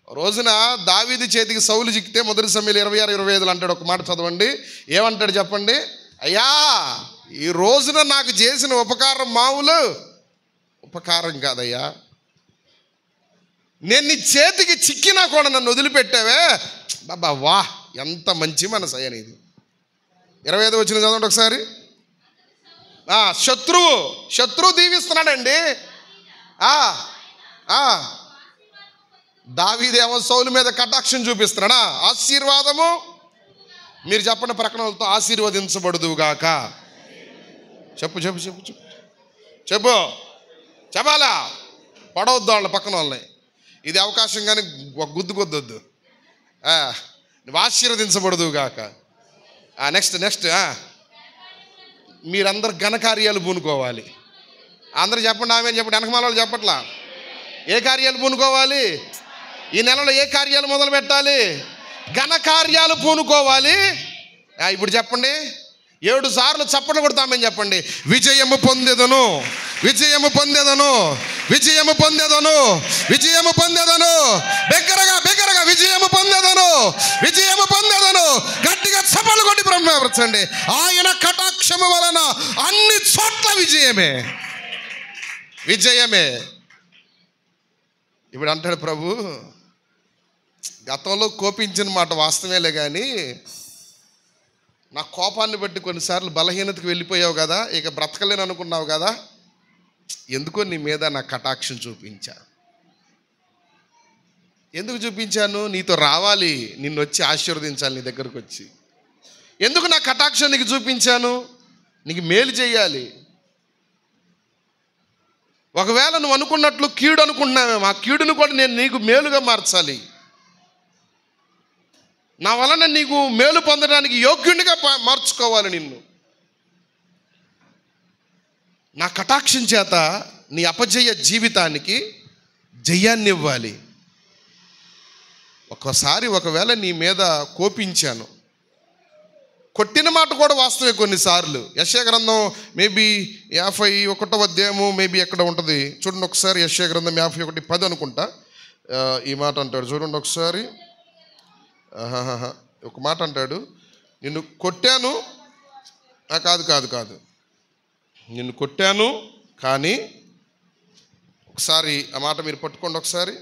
రోజున దావీదు చేతికి సౌలు చిక్కితే మొదటి సమయంలో 26-25 అంటాడు. ఒక మాట చదవండి, ఏమంటాడు చెప్పండి. అయ్యా, ఈ రోజున నాకు చేసిన ఉపకారం మామూలు ఉపకారం కాదయ్యా, నేను నీ చేతికి చిక్కినా కూడా నన్ను వదిలిపెట్టావే. బాబా వా, ఎంత మంచి మనసు అయ్యా నీది. 25 వచ్చిన చదవండి ఒకసారి. శత్రువు దీవిస్తున్నాడండి. దావీదేమో సౌలు మీద కటాక్షం చూపిస్తున్నాడా. ఆశీర్వాదము, మీరు చెప్పండి ప్రకటనలతో, ఆశీర్వదించబడుదువుగాక. చెప్పు చెప్పు చెప్పు చెప్పు చెప్పు చెప్పాలా, పడవద్దు వాళ్ళ పక్కన వాళ్ళని. ఇది అవకాశం కానీ గుద్దు. నువ్వు ఆశీర్వదించబడుదువుగాక. నెక్స్ట్ మీరందరు ఘనకార్యాలు పూనుకోవాలి. అందరూ చెప్పండి, ఆమె చెప్పండి. వెనకమాల వాళ్ళు చెప్పట్లా. ఏ కార్యాలు పూనుకోవాలి? ఈ నెలలో ఏ కార్యాలు మొదలు పెట్టాలి? ఘనకార్యాలు పూనుకోవాలి. ఇప్పుడు చెప్పండి, 7 సార్లు చప్పట్లు కొడతామని చెప్పండి. విజయము పొందెదను, విజయము పొందెదను, విజయము పొందెదను, విజయము పొందెదను. బిగ్గరగా విజయము పొందెదను, విజయము పొందెదను. గట్టిగా చప్పట్లు కొట్టి బ్రహ్మపరచండి. ఆయన కటాక్షము వలన అన్ని చోట్ల విజయమే, విజయమే. ఇప్పుడు అంటాడు ప్రభు, గతంలో కోపించిన మాట వాస్తవేలే కానీ నా కోపాన్ని బట్టి కొన్నిసార్లు బలహీనతకు వెళ్ళిపోయావు కదా, ఇక బ్రతకలేను అనుకున్నావు కదా, ఎందుకో నీ మీద నా కటాక్షం చూపించా. ఎందుకు చూపించాను? నీతో రావాలి, నిన్ను వచ్చి ఆశీర్వదించాలి, నీ దగ్గరకు వచ్చి. ఎందుకు నా కటాక్షం నీకు చూపించాను? నీకు మేలు చేయాలి. ఒకవేళ నువ్వు అనుకున్నట్లు కీడు అనుకుంటున్నావేమో, ఆ కీడును కూడా నేను నీకు మేలుగా మార్చాలి. నా వలన నీకు మేలు పొందడానికి యోగ్యునిగా మార్చుకోవాలి నిన్ను. నా కటాక్షం చేత నీ అపజయ జీవితానికి జయాన్ని ఇవ్వాలి. ఒకవేళ నీ మీద కోపించాను, కొట్టిన మాట కూడా వాస్తవే కొన్నిసార్లు. యెషయా గ్రంథం మేబీ 51వ అధ్యాయము మేబీ ఎక్కడ ఉంటుంది చూడండి ఒకసారి. యెషయా గ్రంథం 51:10 అనుకుంటా ఈ మాట అంటాడు. చూడండి ఒకసారి. ఒక మాట అంటాడు, నిన్ను కొట్టాను, కాదు నిన్ను కొట్టాను కానీ, ఒకసారి ఆ మాట మీరు పట్టుకోండి ఒకసారి,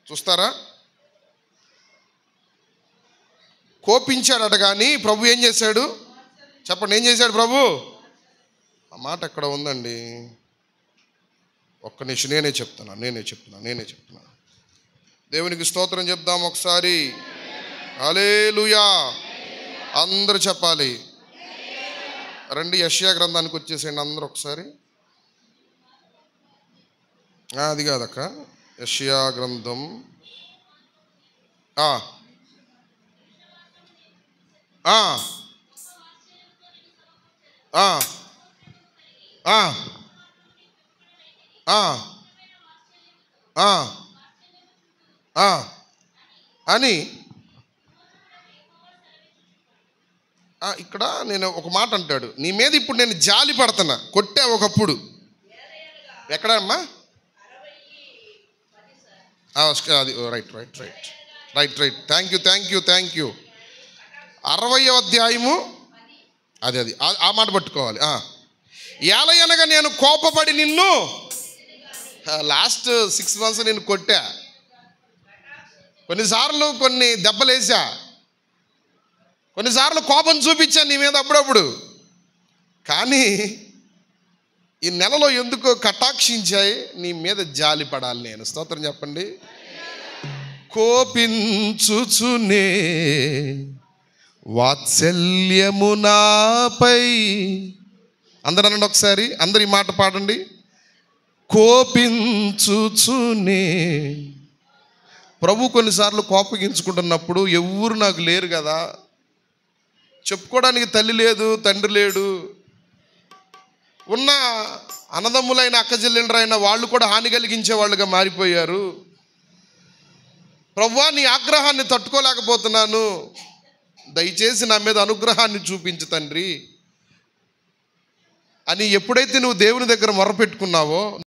చూస్తారా. కోపించాడట కానీ ప్రభు ఏం చేశాడు చెప్పండి, ఏం చేశాడు ప్రభు? ఆ మాట ఎక్కడ ఉందండి, ఒక్క నిమిషం నేనే చెప్తున్నా. దేవునికి స్తోత్రం చెప్దాం ఒకసారి. హల్లెలూయా, అందరూ చెప్పాలి. రండి యెషయా గ్రంథానికి వచ్చేసేయండి అందరూ ఒకసారి. అది కాదక్క, యెషయా గ్రంథం అని ఇక్కడ నేను ఒక మాట అంటాడు, నీ మీద ఇప్పుడు నేను జాలి పడుతున్నా, కొట్టాను కొట్టావు ఒకప్పుడు. ఎక్కడమ్మా? అది right right right right right thank you 60వ అధ్యాయము అది ఆ మాట పట్టుకోవాలి. ఏలయనగా నేను కోపపడి నిన్ను లాస్ట్ 6 months నేను కొట్టా, కొన్నిసార్లు కొన్ని దెబ్బలేసా, కొన్నిసార్లు కోపం చూపించాను నీ మీద అప్పుడప్పుడు. కానీ ఈ నెలలో ఎందుకో కటాక్షించాయి, నీ మీద జాలి పడాలి నేను. స్తోత్రం చెప్పండి. కోపించుచునే వాత్సల్యము నాపై. అందరూ అనండి ఒకసారి, అందరు ఈ మాట పాడండి. కోపించుచునే. ప్రభు కొన్నిసార్లు కోపగించుకుంటున్నప్పుడు ఎవ్వరు నాకు లేరు కదా, చెప్పుకోవడానికి తల్లి లేదు, తండ్రి లేడు, ఉన్న అన్నదమ్ములైన అక్కచెల్లెండ్రైన వాళ్ళు కూడా హాని కలిగించే వాళ్ళుగా మారిపోయారు. ప్రభువా, నీ ఆగ్రహాన్ని తట్టుకోలేకపోతున్నాను, దయచేసి నా మీద అనుగ్రహాన్ని చూపించు తండ్రి అని ఎప్పుడైతే నువ్వు దేవుని దగ్గర మొరపెట్టుకున్నావో